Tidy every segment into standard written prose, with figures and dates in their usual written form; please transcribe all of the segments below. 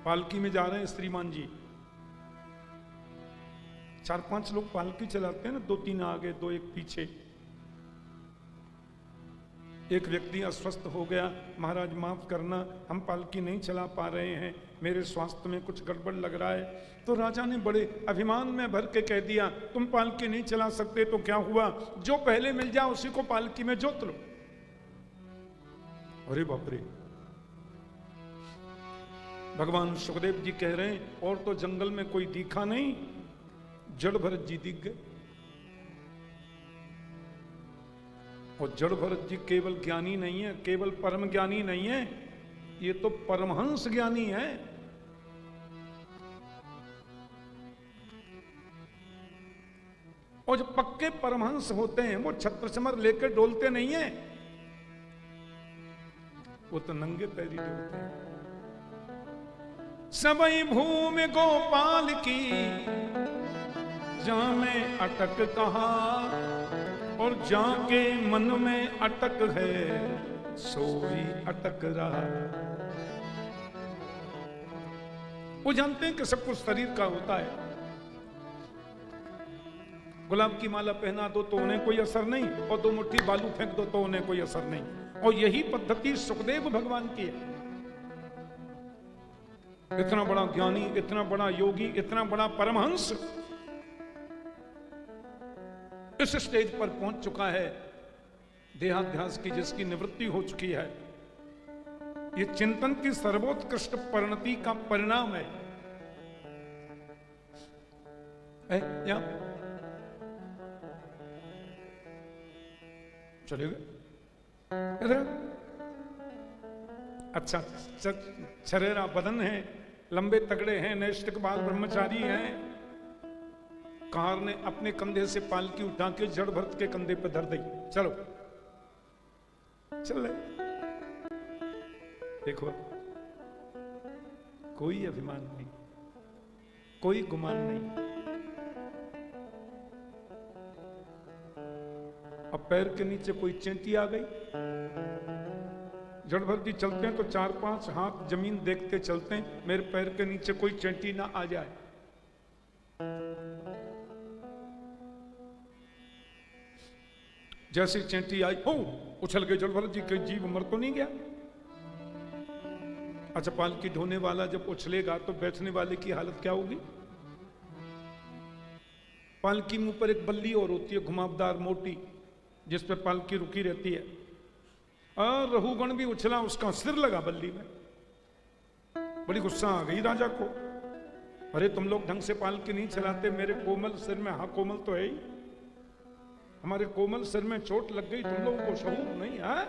पालकी में जा रहे हैं श्रीमान जी, 4-5 लोग पालकी चलाते हैं ना, 2-3 आगे 2 एक पीछे। एक व्यक्ति अस्वस्थ हो गया, महाराज माफ करना, हम पालकी नहीं चला पा रहे हैं, मेरे स्वास्थ्य में कुछ गड़बड़ लग रहा है। तो राजा ने बड़े अभिमान में भर के कह दिया, तुम पालकी नहीं चला सकते तो क्या हुआ, जो पहले मिल जाए उसी को पालकी में जोत लो। अरे बाप रे, भगवान सुखदेव जी कह रहे हैं, और तो जंगल में कोई दिखा नहीं, जड़ भरत जी दिख गए। और जड़ भरत जी केवल ज्ञानी नहीं है, केवल परम ज्ञानी नहीं है, ये तो परमहंस ज्ञानी है। और जो पक्के परमहंस होते हैं वो छत्र चमर लेकर डोलते नहीं है, वो तो नंगे पैरी डोलते हैं। सबई भूमि गोपाल की जहां में अटक कहा, और जाके मन में अटक है सोई अटक रहा। वो जानते हैं कि सब कुछ शरीर का होता है। गुलाब की माला पहना दो तो उन्हें कोई असर नहीं, और 2 मुट्ठी बालू फेंक दो तो उन्हें कोई असर नहीं। और यही पद्धति सुखदेव भगवान की है। इतना बड़ा ज्ञानी, इतना बड़ा योगी, इतना बड़ा परमहंस इस स्टेज पर पहुंच चुका है, देहाध्यास की जिसकी निवृत्ति हो चुकी है। ये चिंतन की सर्वोत्कृष्ट परिणति का परिणाम है। या चले गए इधर। अच्छा, छरेरा बदन है, लंबे तगड़े हैं, नैष्ठिक बाल ब्रह्मचारी हैं। कार ने अपने कंधे से पालकी उठा के जड़ भरत के कंधे पर धर दी। चलो चल रहे। देखो, कोई अभिमान नहीं, कोई गुमान नहीं। अब पैर के नीचे कोई चेंटी आ गई। जड़ भरत जी चलते हैं तो 4-5 हाथ जमीन देखते चलते हैं, मेरे पैर के नीचे कोई चेंटी ना आ जाए। जैसे चेंटी आई, हो उछल के जड़ भरत जी के जीव मर तो नहीं गया। अच्छा, पालकी ढोने वाला जब उछलेगा तो बैठने वाले की हालत क्या होगी? पालकी मुंह पर एक बल्ली और होती है, घुमावदार मोटी, जिस पे पालकी रुकी रहती है। और रहुगण भी उछला, उसका सिर लगा बल्ली में। बड़ी गुस्सा आ गई राजा को। अरे तुम लोग ढंग से पालकी नहीं चलाते, मेरे कोमल सिर में, हाँ कोमल तो है ही, हमारे कोमल सिर में चोट लग गई, तुम लोगों को शऊर नहीं है?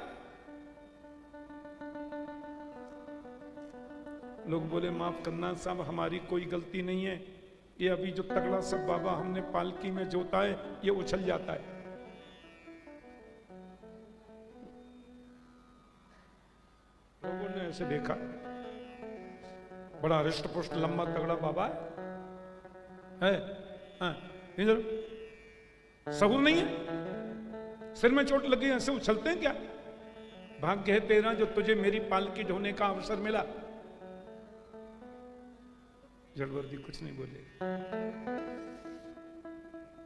लोग बोले माफ करना साहब, हमारी कोई गलती नहीं है, ये अभी जो तगड़ा सब बाबा हमने पालकी में जोता है ये उछल जाता है। लोगों ने ऐसे देखा, बड़ा हृष्ट पुष्ट लंबा तगड़ा बाबा है, इधर सहूर नहीं है, सिर में चोट लगी, ऐसे उछलते हैं क्या? भाग्य है तेरा जो तुझे मेरी पालकी ढोने का अवसर मिला। जड़वर्दी कुछ नहीं बोले।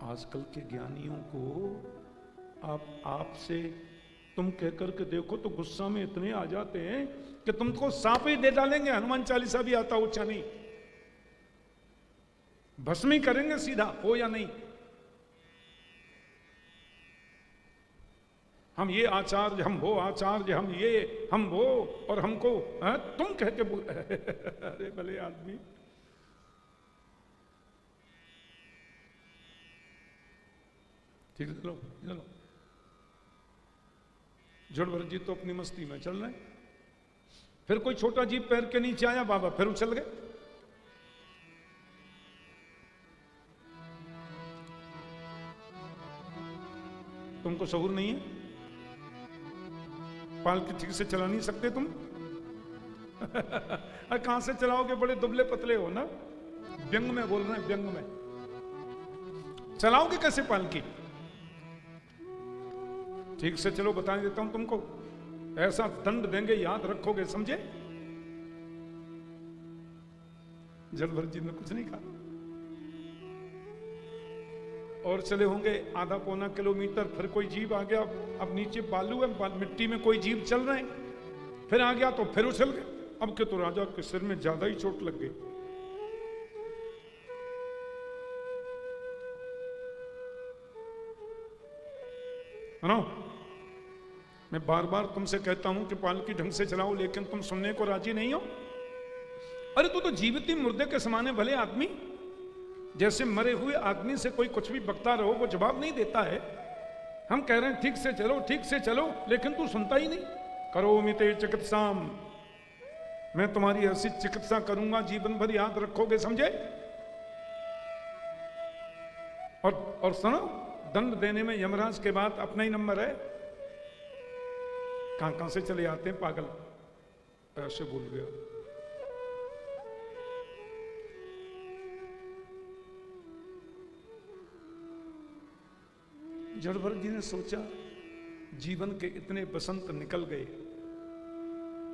आजकल के ज्ञानियों को आपसे तुम कहकर के देखो तो गुस्सा में इतने आ जाते हैं कि तुमको सांप ही दे डालेंगे, हनुमान चालीसा भी आता ऊंचा नहीं, भस्मी करेंगे सीधा, हो या नहीं। हम ये आचार्य, हम वो आचार्य, हम ये, हम वो, और हमको तुम कह के बोल अरे भले आदमी। ठीक है, चलो चलो। जड़भरत जी तो अपनी मस्ती में चल रहे। फिर कोई छोटा जीव पैर के नीचे आया, बाबा फिर उछल गए। तुमको शऊर नहीं है? पालकी ठीक से चला नहीं सकते तुम? कहां से चलाओगे, बड़े दुबले पतले हो ना। व्यंग में बोल रहे हैं, व्यंग में। चलाओगे कैसे पालकी? ठीक से चलो, बता देता हूं तुमको, ऐसा दंड देंगे याद रखोगे, समझे? जड़भरत जी ने कुछ नहीं कहा। और चले होंगे आधा पौना किलोमीटर, फिर कोई जीव आ गया, अब नीचे बालू है, मिट्टी में कोई जीव चल रहे हैं, फिर आ गया तो फिर उछल गए। अब के तो राजा के सिर में ज्यादा ही चोट लग गई। सुनो, मैं बार बार तुमसे कहता हूं कि पालकी ढंग से चलाओ, लेकिन तुम सुनने को राजी नहीं हो। अरे तू तो जीवित ही मुर्दे के समाने भले आदमी, जैसे मरे हुए आदमी से कोई कुछ भी बकता रहो वो जवाब नहीं देता है। हम कह रहे हैं ठीक से चलो, ठीक से चलो, लेकिन तू सुनता ही नहीं। करो मिते चिकित्साम, मैं तुम्हारी ऐसी चिकित्सा करूंगा जीवन भर याद रखोगे, समझे। और सुनो, दंड देने में यमराज के बाद अपना ही नंबर है। कहां से चले आते हैं पागल, ऐसे भूल गया। जड़भरत जी ने सोचा जीवन के इतने बसंत निकल गए,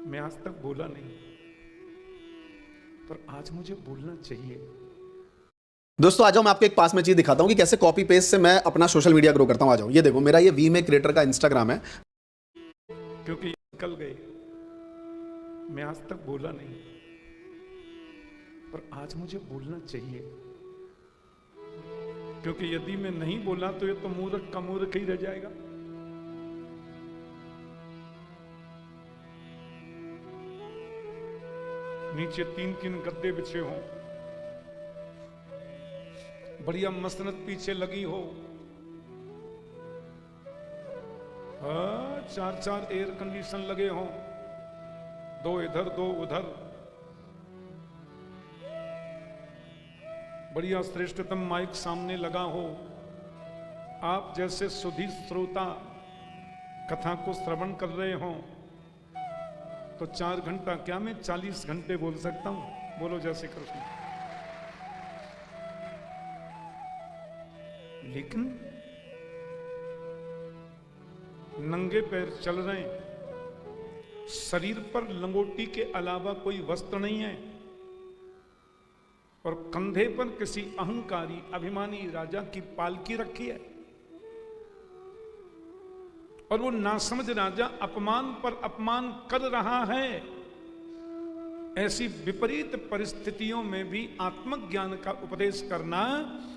मैं आज तक बोला नहीं, पर आज मुझे बोलना चाहिए। दोस्तों आ जाओ, मैं आपको एक पास में चीज दिखाता हूं कि कैसे कॉपी पेस्ट से मैं अपना सोशल मीडिया ग्रो करता हूं। आ जाओ, ये देखो मेरा ये वी में क्रिएटर का इंस्टाग्राम है। क्योंकि निकल गए, मैं आज तक बोला नहीं, पर आज मुझे बोलना चाहिए। क्योंकि यदि मैं नहीं बोला तो ये तो मूर्ख का मूर्ख ही रह जाएगा। नीचे 3-3 गद्दे बिछे हों, बढ़िया मसनद पीछे लगी हो, 4-4 एयर कंडीशन लगे हों, 2 इधर 2 उधर, बढ़िया श्रेष्ठतम माइक सामने लगा हो, आप जैसे सुधी श्रोता कथा को श्रवण कर रहे हो, तो 4 घंटा क्या मैं 40 घंटे बोल सकता हूं। बोलो जय श्री कृष्ण। लेकिन नंगे पैर चल रहे हैं, शरीर पर लंगोटी के अलावा कोई वस्त्र नहीं है, और कंधे पर किसी अहंकारी अभिमानी राजा की पालकी रखी है, और वो नासमझ राजा अपमान पर अपमान कर रहा है। ऐसी विपरीत परिस्थितियों में भी आत्मज्ञान का उपदेश करना,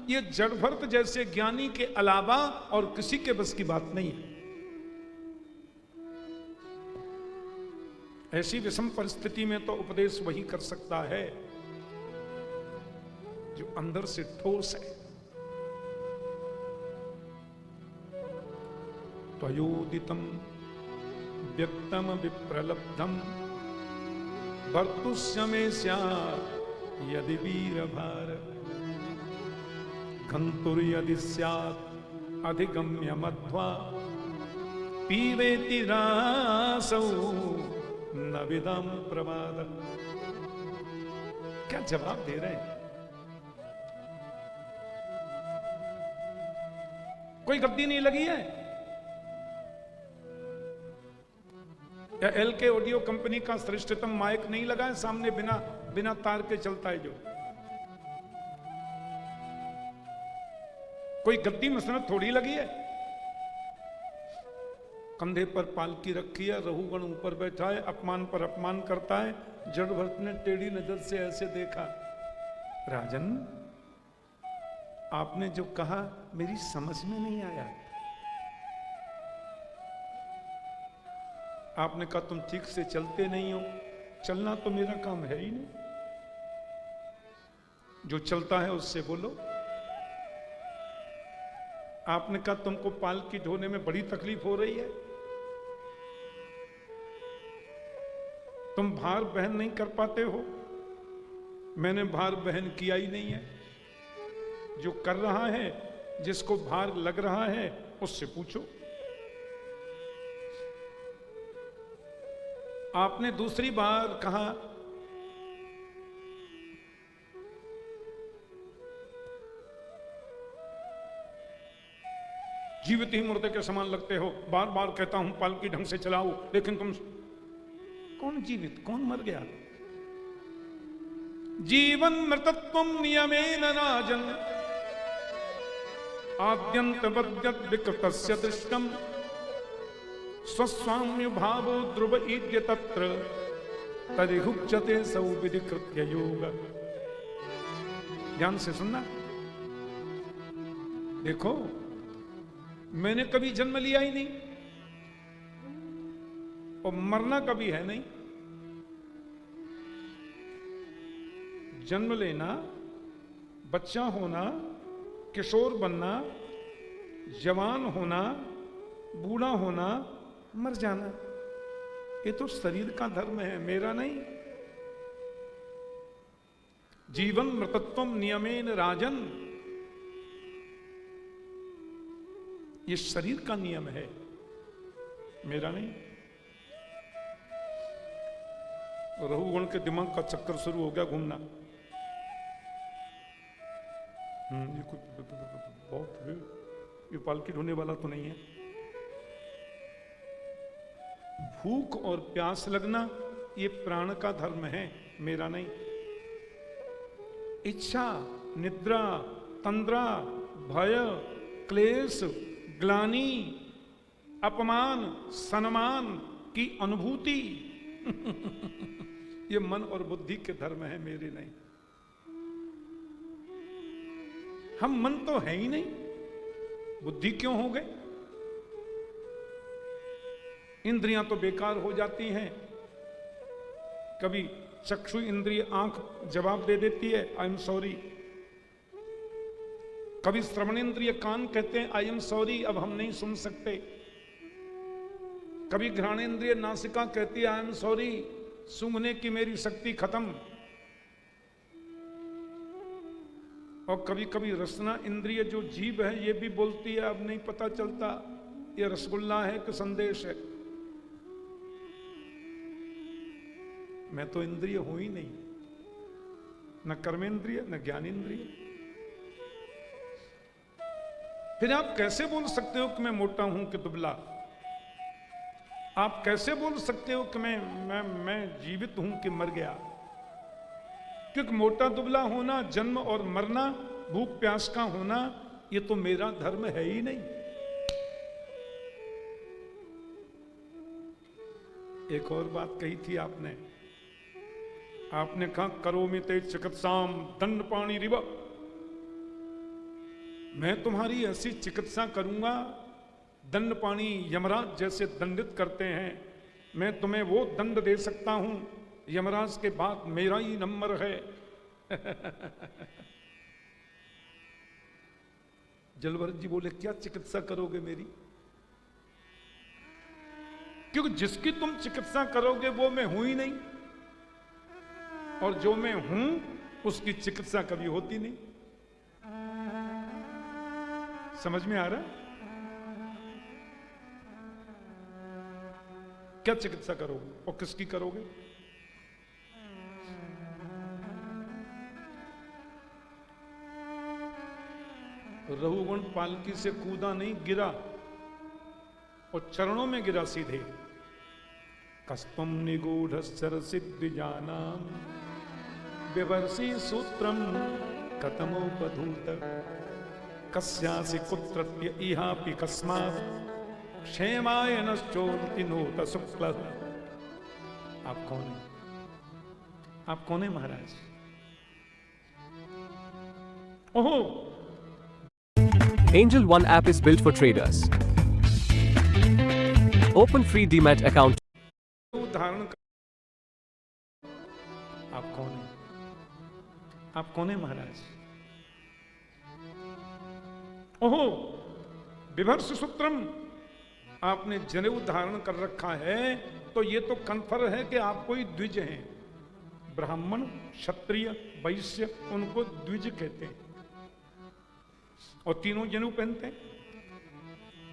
ये जड़भरत जैसे ज्ञानी के अलावा और किसी के बस की बात नहीं है। ऐसी विषम परिस्थिति में तो उपदेश वही कर सकता है जो अंदर से ठोस है। त्वयोदितम व्यक्तम विप्रलब्धम भर्तुष्य में स्यात् यदि वीर भार घंतुर यदि स्यात् अधिगम्य मध्वा पीवेति रासौ न विदम प्रमाद। क्या जवाब दे रहे हैं? कोई गद्दी नहीं लगी है या एलके ऑडियो कंपनी का श्रेष्ठतम माइक नहीं लगा है सामने, बिना तार के चलता है जो। कोई गद्दी मसनद थोड़ी लगी है। कंधे पर पालकी रखी है, रहुगण ऊपर बैठा है, अपमान पर अपमान करता है। जड़भरत ने टेढ़ी नजर से ऐसे देखा, राजन आपने जो कहा मेरी समझ में नहीं आया। आपने कहा तुम ठीक से चलते नहीं हो। चलना तो मेरा काम है ही नहीं, जो चलता है उससे बोलो। आपने कहा तुमको पालकी ढोने में बड़ी तकलीफ हो रही है, तुम भार वहन नहीं कर पाते हो। मैंने भार वहन किया ही नहीं है। जो कर रहा है, जिसको भार लग रहा है, उससे पूछो। आपने दूसरी बार कहा जीवित ही मुर्दे के समान लगते हो। बार बार कहता हूं पालकी ढंग से चलाओ, लेकिन तुम कौन जीवित कौन मर गया? जीवन मृतत्वम नियमेन राजन आद्यंत वद्यत विकृतस्य दृष्टम स्वस्वाम्य भावो ध्रुव ईद्य तत्र तदिहुच्यते सौ विधिकृत्य योग। ध्यान से सुनना। देखो, मैंने कभी जन्म लिया ही नहीं और मरना कभी है नहीं। जन्म लेना, बच्चा होना, किशोर बनना, जवान होना, बूढ़ा होना, मर जाना, ये तो शरीर का धर्म है, मेरा नहीं। जीवन मृतत्वम नियमेन राजन, ये शरीर का नियम है, मेरा नहीं। रहुगुण के दिमाग का चक्कर शुरू हो गया घूमना। ये कुछ बहुत है, ये पालकी ढोने वाला तो नहीं है। भूख और प्यास लगना ये प्राण का धर्म है, मेरा नहीं। इच्छा, निद्रा, तंद्रा, भय, क्लेश, ग्लानि, अपमान, सम्मान की अनुभूति ये मन और बुद्धि के धर्म है, मेरे नहीं। हम मन तो है ही नहीं, बुद्धि क्यों हो गए? इंद्रियां तो बेकार हो जाती हैं। कभी चक्षु इंद्रिय आंख जवाब दे देती है, आई एम सॉरी। कभी श्रवण इंद्रिय कान कहते हैं, आई एम सॉरी, अब हम नहीं सुन सकते। कभी घ्राणेन्द्रिय नासिका कहती है, आई एम सॉरी, सूंघने की मेरी शक्ति खत्म। और कभी कभी रसना इंद्रिय जो जीभ है ये भी बोलती है, अब नहीं पता चलता ये रसगुल्ला है कि संदेश है। मैं तो इंद्रिय हूं ही नहीं, न कर्मेंद्रिय न ज्ञानेन्द्रिय। फिर आप कैसे बोल सकते हो कि मैं मोटा हूं कि दुबला? आप कैसे बोल सकते हो कि मैं जीवित हूं कि मर गया? क्योंकि मोटा दुबला होना, जन्म और मरना, भूख प्यास का होना, ये तो मेरा धर्म है ही नहीं। एक और बात कही थी आपने कहा करोमि ते चिकित्साम दंड पाणी रिव, मैं तुम्हारी ऐसी चिकित्सा करूंगा, दंड पाणी यमराज जैसे दंडित करते हैं, मैं तुम्हें वो दंड दे सकता हूं, यमराज के बाद मेरा ही नंबर है। जलभरत जी बोले, क्या चिकित्सा करोगे मेरी? क्योंकि जिसकी तुम चिकित्सा करोगे वो मैं हूं ही नहीं, और जो मैं हूं उसकी चिकित्सा कभी होती नहीं। समझ में आ रहा? क्या चिकित्सा करोगे और किसकी करोगे? रहुगुण पालकी से कूदा नहीं, गिरा और चरणों में गिरा सीधे। कस्तम निगूढ़ सिद्धिजानाम विवर्षी सूत्रम कतमोपधूत कस्यासि कुत्रत्य इहापि कस्मात् क्षेमाय नश्चोति नोत शुक्ल। आप कौन है? आप कौन है महाराज? ओहो, Angel One app is built for traders. Open free Demat account. उदाहरण। आप कौन है? आप कौन है महाराज? ओहो, विभर्ष सूत्रम, आपने जनेऊ धारण कर रखा है, तो ये तो कन्फर्म है कि आप कोई द्विज हैं। ब्राह्मण, क्षत्रिय, वैश्य, उनको द्विज कहते हैं और तीनों जनेऊ पहनते हैं।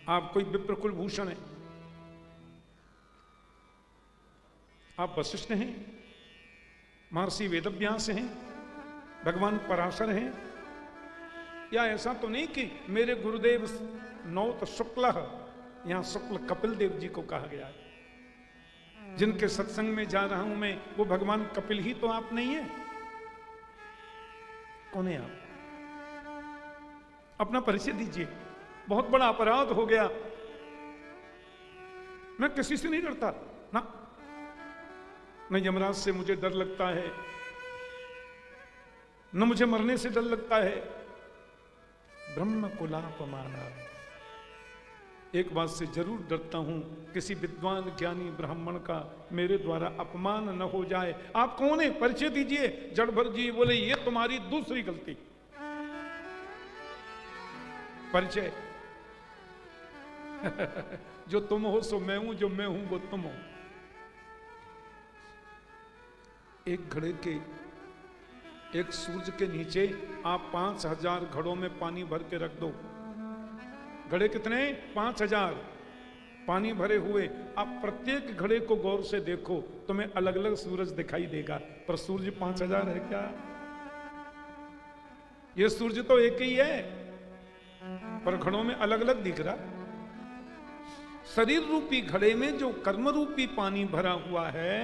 आप कोई विप्र कुलभूषण है, आप वशिष्ठ हैं, महर्षि वेदव्यास हैं, भगवान पराशर हैं, या ऐसा तो नहीं कि मेरे गुरुदेव नौत शुक्ल, यहां शुक्ल कपिल देव जी को कहा गया है। जिनके सत्संग में जा रहा हूं मैं, वो भगवान कपिल ही तो आप नहीं है। कौन है आप? अपना परिचय दीजिए। बहुत बड़ा अपराध हो गया। मैं किसी से नहीं डरता ना, न यमराज से मुझे डर लगता है, न मुझे मरने से डर लगता है। ब्रह्म कुलापमाना, एक बात से जरूर डरता हूं, किसी विद्वान ज्ञानी ब्राह्मण का मेरे द्वारा अपमान न हो जाए। आप कौन है? परिचय दीजिए। जड़भर जी बोले, ये तुम्हारी दूसरी गलती। परिचय जो तुम हो सो मैं हूं, जो मैं हूं वो तुम हो। एक घड़े के, एक सूरज के नीचे आप 5000 घड़ों में पानी भर के रख दो। घड़े कितने? 5000 पानी भरे हुए। आप प्रत्येक घड़े को गौर से देखो, तुम्हें अलग अलग सूरज दिखाई देगा, पर सूरज 5000 है क्या? ये सूरज तो एक ही है, पर घड़ों में अलग अलग दिख रहा। शरीर रूपी घड़े में जो कर्म रूपी पानी भरा हुआ है,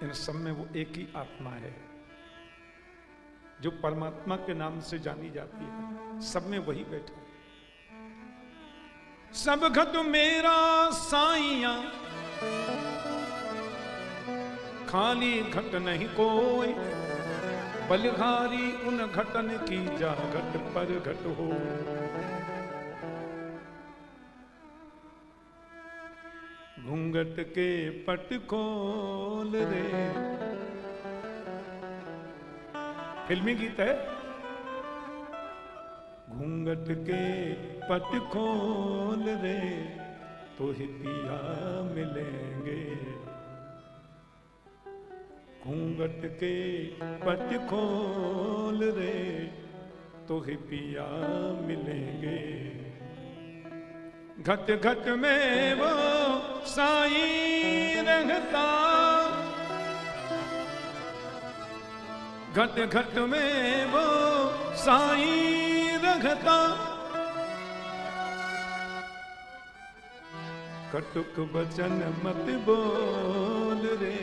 इन सब में वो एक ही आत्मा है जो परमात्मा के नाम से जानी जाती है। सब में वही बैठा। सब घट मेरा साइया, खाली घट नहीं कोई, बलिहारी उन घटन की जा घट पर घट हो। घूंघट के पट खोल रे, फिल्मी गीत है। घूंघट के पट खोल रे, तो ही पिया मिलेंगे। घूंघट के पट खोल रे, तो ही पिया मिलेंगे। घट घट में वो साईं रहता, घट घट में वो साईं रहता। कटुक बचन मत बोल रे,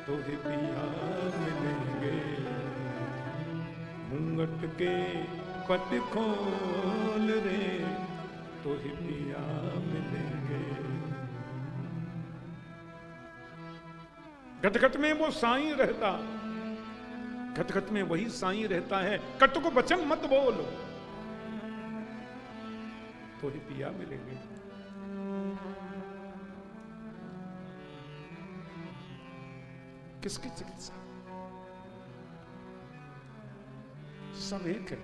तो ही पिया मिलेंगे। घूंघट के पट खोल रे, तो ही पिया मिलेंगे। घट घट में वो साईं रहता, घट घट में वही साईं रहता है। कट को वचन मत बोल, तो ही पिया मिलेंगे। किसकी चिकित्सा? सब एक है।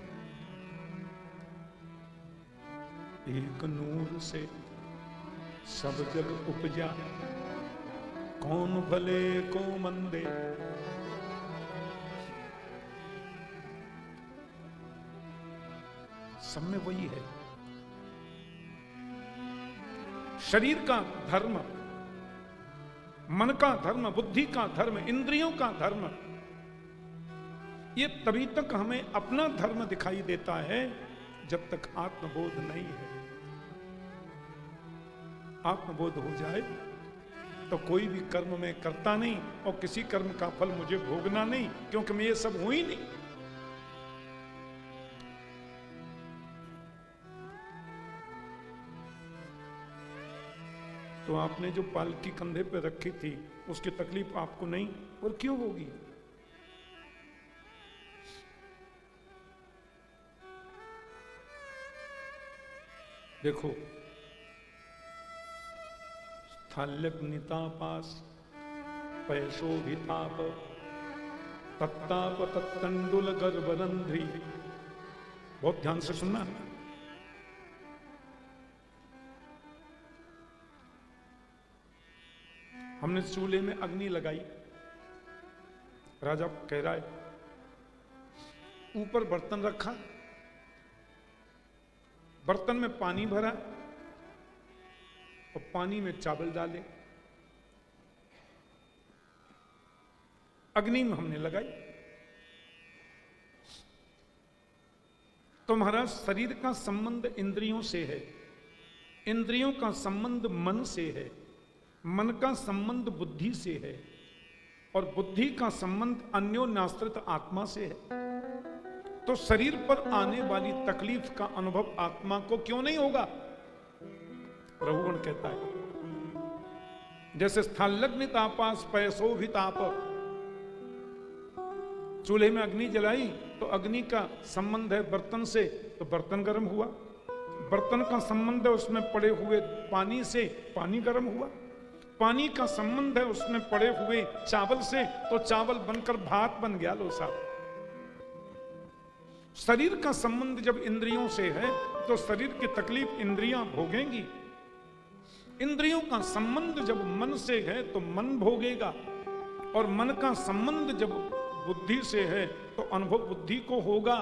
एक नूर से सब जग उपजा, कौन भले को मंदे। सब में वही है। शरीर का धर्म, मन का धर्म, बुद्धि का धर्म, इंद्रियों का धर्म, ये तभी तक हमें अपना धर्म दिखाई देता है जब तक आत्मबोध नहीं है। आत्मबोध हो जाए तो कोई भी कर्म मैं करता नहीं और किसी कर्म का फल मुझे भोगना नहीं, क्योंकि मैं ये सब हूं ही नहीं। तो आपने जो पालकी कंधे पे रखी थी उसकी तकलीफ आपको नहीं, और क्यों होगी? देखो, स्थाल्यग्नितापास पैसो भिताप, तत्ताप तत्तंडुल गर्भरंध्री। बहुत ध्यान से सुनना। हमने चूल्हे में अग्नि लगाई, राजा कह रहा है, ऊपर बर्तन रखा, बर्तन में पानी भरा और पानी में चावल डाले, अग्नि में हमने लगाई। तुम्हारा शरीर का संबंध इंद्रियों से है, इंद्रियों का संबंध मन से है, मन का संबंध बुद्धि से है, और बुद्धि का संबंध अन्योन्याश्रित आत्मा से है, तो शरीर पर आने वाली तकलीफ का अनुभव आत्मा को क्यों नहीं होगा? रघुगण कहता है जैसे स्थलग्नि तापास पैसो भी ताप, चूल्हे में अग्नि जलाई तो अग्नि का संबंध है बर्तन से, तो बर्तन गर्म हुआ। बर्तन का संबंध है उसमें पड़े हुए पानी से, पानी गर्म हुआ। पानी का संबंध है उसमें पड़े हुए चावल से, तो चावल बनकर भात बन गया। लो साहब, शरीर का संबंध जब इंद्रियों से है तो शरीर की तकलीफ इंद्रियां भोगेंगी। इंद्रियों का संबंध जब मन से है तो मन भोगेगा, और मन का संबंध जब बुद्धि से है तो अनुभव बुद्धि को होगा,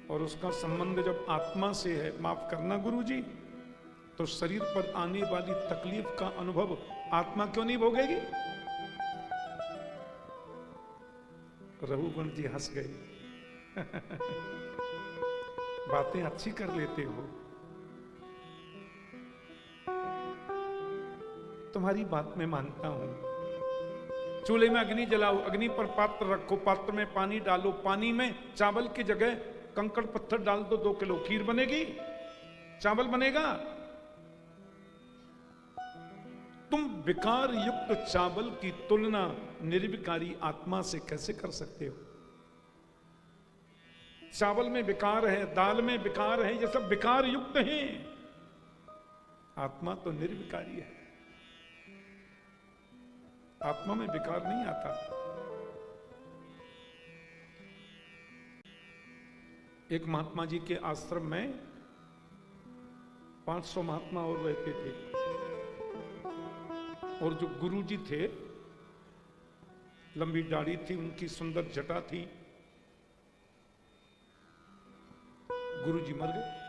और उसका संबंध जब आत्मा से है, माफ करना गुरुजी, तो शरीर पर आने वाली तकलीफ का अनुभव आत्मा क्यों नहीं भोगेगी? रघुगण जी हंस गए। बातें अच्छी कर लेते हो, तुम्हारी बात मैं मानता हूं। चूल्हे में अग्नि जलाओ, अग्नि पर पात्र रखो, पात्र में पानी डालो, पानी में चावल की जगह कंकड़ पत्थर डाल दो, 2 किलो खीर बनेगी, चावल बनेगा। तुम विकार युक्त चावल की तुलना निर्विकारी आत्मा से कैसे कर सकते हो? चावल में विकार है, दाल में विकार है, ये सब विकार युक्त हैं। आत्मा तो निर्विकारी है, आत्मा में विकार नहीं आता। एक महात्मा जी के आश्रम में 500 महात्मा और रहते थे, और जो गुरु जी थे, लंबी दाढ़ी थी उनकी, सुंदर जटा थी। गुरु जी मर गए।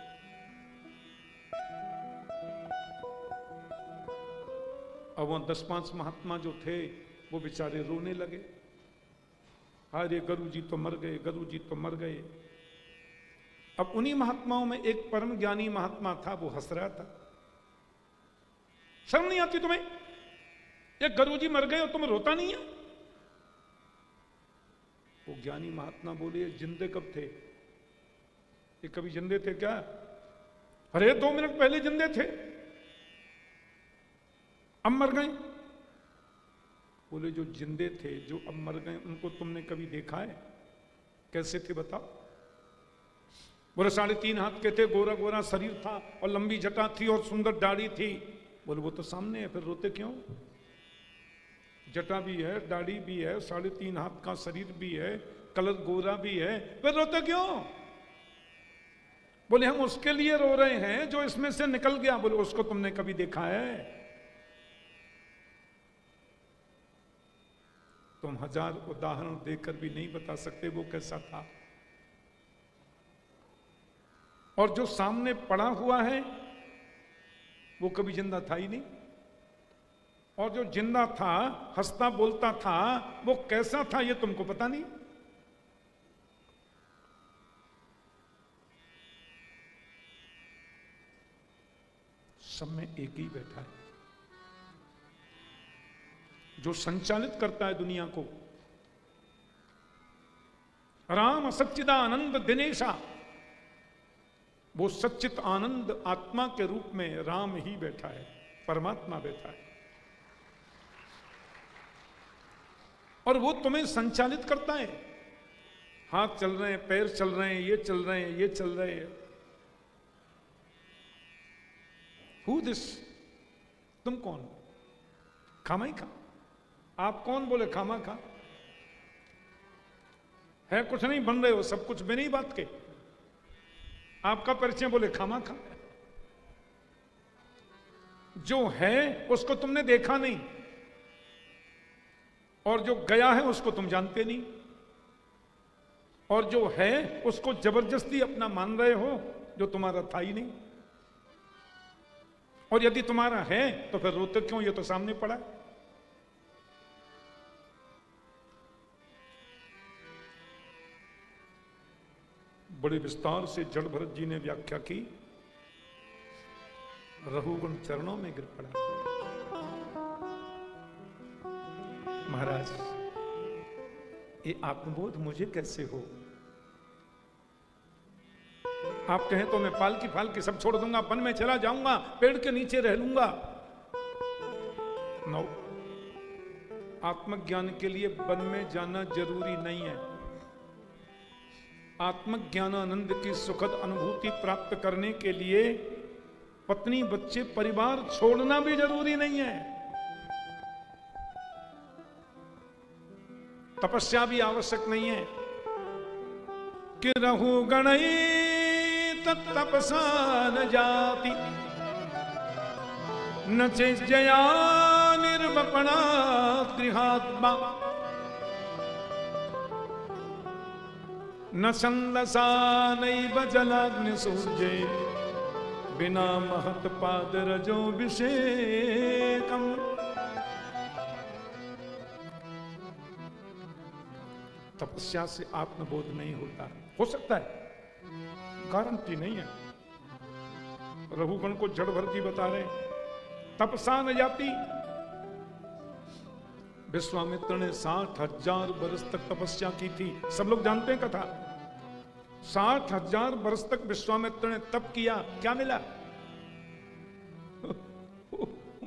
अब वहां 10-5 महात्मा जो थे वो बेचारे रोने लगे, अरे गुरु जी तो मर गए, गुरु जी तो मर गए। अब उन्हीं महात्माओं में एक परम ज्ञानी महात्मा था, वो हंस रहा था। शर्म नहीं आती तुम्हें? ये गुरु जी मर गए और तुम रोता नहीं है? वो ज्ञानी महात्मा बोले, जिंदे कब थे? ये कभी जिंदे थे क्या? अरे 2 मिनट पहले जिंदे थे, अब मर गए। बोले जो जिंदे थे, जो अब मर गए, उनको तुमने कभी देखा है? कैसे थे बताओ? बोले 3.5 हाथ के थे, गोरा गोरा शरीर था और लंबी जटा थी और सुंदर दाढ़ी थी। बोले वो तो सामने है, फिर रोते क्यों? जटा भी है, दाढ़ी भी है, 3.5 हाथ का शरीर भी है, कलर गोरा भी है, फिर रोते क्यों? बोले हम उसके लिए रो रहे हैं जो इसमें से निकल गया। बोले उसको तुमने कभी देखा है? तुम 1000 उदाहरण देकर भी नहीं बता सकते वो कैसा था। और जो सामने पड़ा हुआ है वो कभी जिंदा था ही नहीं, और जो जिंदा था, हंसता बोलता था, वो कैसा था ये तुमको पता नहीं। सब में एक ही बैठा है जो संचालित करता है दुनिया को। राम सच्चिदानंद दिनेशा, वो सच्चित आनंद आत्मा के रूप में राम ही बैठा है, परमात्मा बैठा है, और वो तुम्हें संचालित करता है। हाथ चल रहे हैं, पैर चल रहे हैं, ये चल रहे हैं, ये चल रहे हैं। Who this? तुम कौन? खामा ही खा। आप कौन? बोले खामा खा है, कुछ नहीं, बन रहे हो सब कुछ बिना ही बात के। आपका परिचय? बोले खामा खा। जो है उसको तुमने देखा नहीं, और जो गया है उसको तुम जानते नहीं, और जो है उसको जबरदस्ती अपना मान रहे हो जो तुम्हारा था ही नहीं। और यदि तुम्हारा है तो फिर रोते क्यों? ये तो सामने पड़ा है। बड़े विस्तार से जड़ भरत जी ने व्याख्या की, रघुगण चरणों में गिर पड़ा। महाराज ये आत्मबोध मुझे कैसे हो? आप कहें तो मैं पालकी फालकी सब छोड़ दूंगा, वन में चला जाऊंगा, पेड़ के नीचे रह लूंगा। नो, आत्मज्ञान के लिए वन में जाना जरूरी नहीं है। आत्मज्ञानानंद की सुखद अनुभूति प्राप्त करने के लिए पत्नी बच्चे परिवार छोड़ना भी जरूरी नहीं है। तपस्या भी आवश्यक नहीं है कि रहु गणई तपसा न जाति न चेजया निर्वपणा गृहात्मा न छंदसा नैव जलाग्नि सूर्ये बिना महत पाद रजोभिषेकम। तपस्या से आत्मबोध नहीं होता। हो सकता है, गारंटी नहीं है। रघुगण को जड़ भर जी बता रहे, तपसा न जाती। विश्वामित्र ने 60,000 बरस तक तपस्या की थी, सब लोग जानते हैं कथा। 60,000 बरस तक विश्वामित्र ने तप किया, क्या मिला?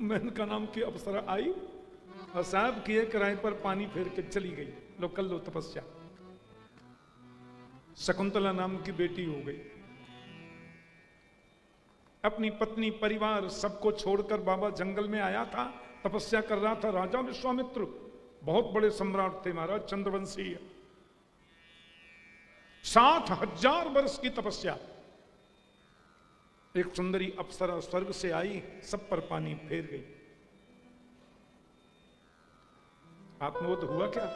मेनका नाम की अप्सरा आई और साहब किए किराए पर पानी फेर के चली गई, लो कर लो तपस्या। शकुंतला नाम की बेटी हो गई। अपनी पत्नी परिवार सबको छोड़कर बाबा जंगल में आया था, तपस्या कर रहा था। राजा विश्वामित्र बहुत बड़े सम्राट थे महाराज, चंद्रवंशी। 60,000 वर्ष की तपस्या। एक सुंदरी अप्सरा स्वर्ग से आई, सब पर पानी फेर गई। आत्मबोध हुआ क्या?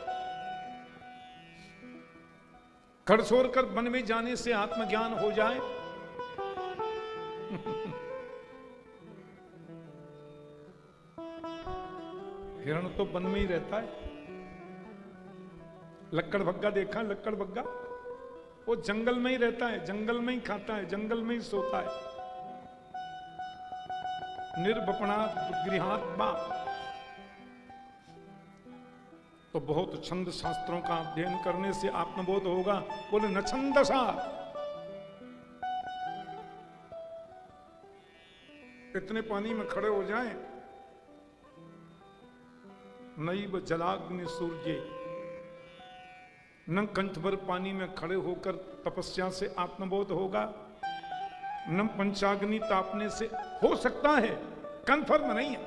घर छोड़कर वन में जाने से आत्मज्ञान हो जाए? हिरण तो वन में ही रहता है। लक्कड़ भग्गा देखा? लक्कड़ भग्गा वो जंगल में ही रहता है, जंगल में ही खाता है, जंगल में ही सोता है। निर्वपणात् गृहात्मा। तो बहुत छंद शास्त्रों का अध्ययन करने से आत्मबोध होगा। बोले न छंदसा। इतने पानी में खड़े हो जाएं, नैव जलाग्नि सूर्ये, न कंठ भर पानी में खड़े होकर तपस्या से आत्मबोध होगा, न पंचाग्नि तापने से। हो सकता है, कंफर्म नहीं है।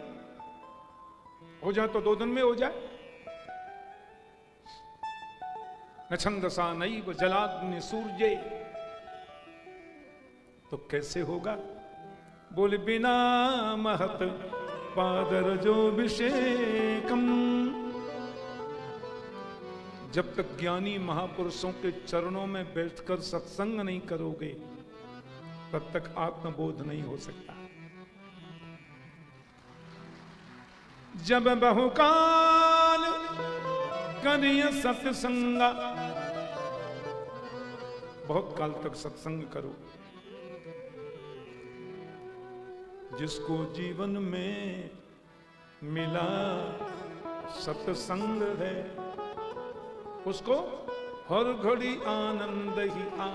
हो जाए तो 2 दिन में हो जाए। न छंदसा नैव जलाग्नि सूर्ये। तो कैसे होगा? बोले बिना महत पादरजोभिषेकम। जब तक ज्ञानी महापुरुषों के चरणों में बैठकर सत्संग नहीं करोगे, तब तक आत्मबोध नहीं हो सकता। जब बहुकाल करिय सत्संगा, बहुत काल तक सत्संग करो। जिसको जीवन में मिला सत्संग है, उसको हर घड़ी आनंद ही आ।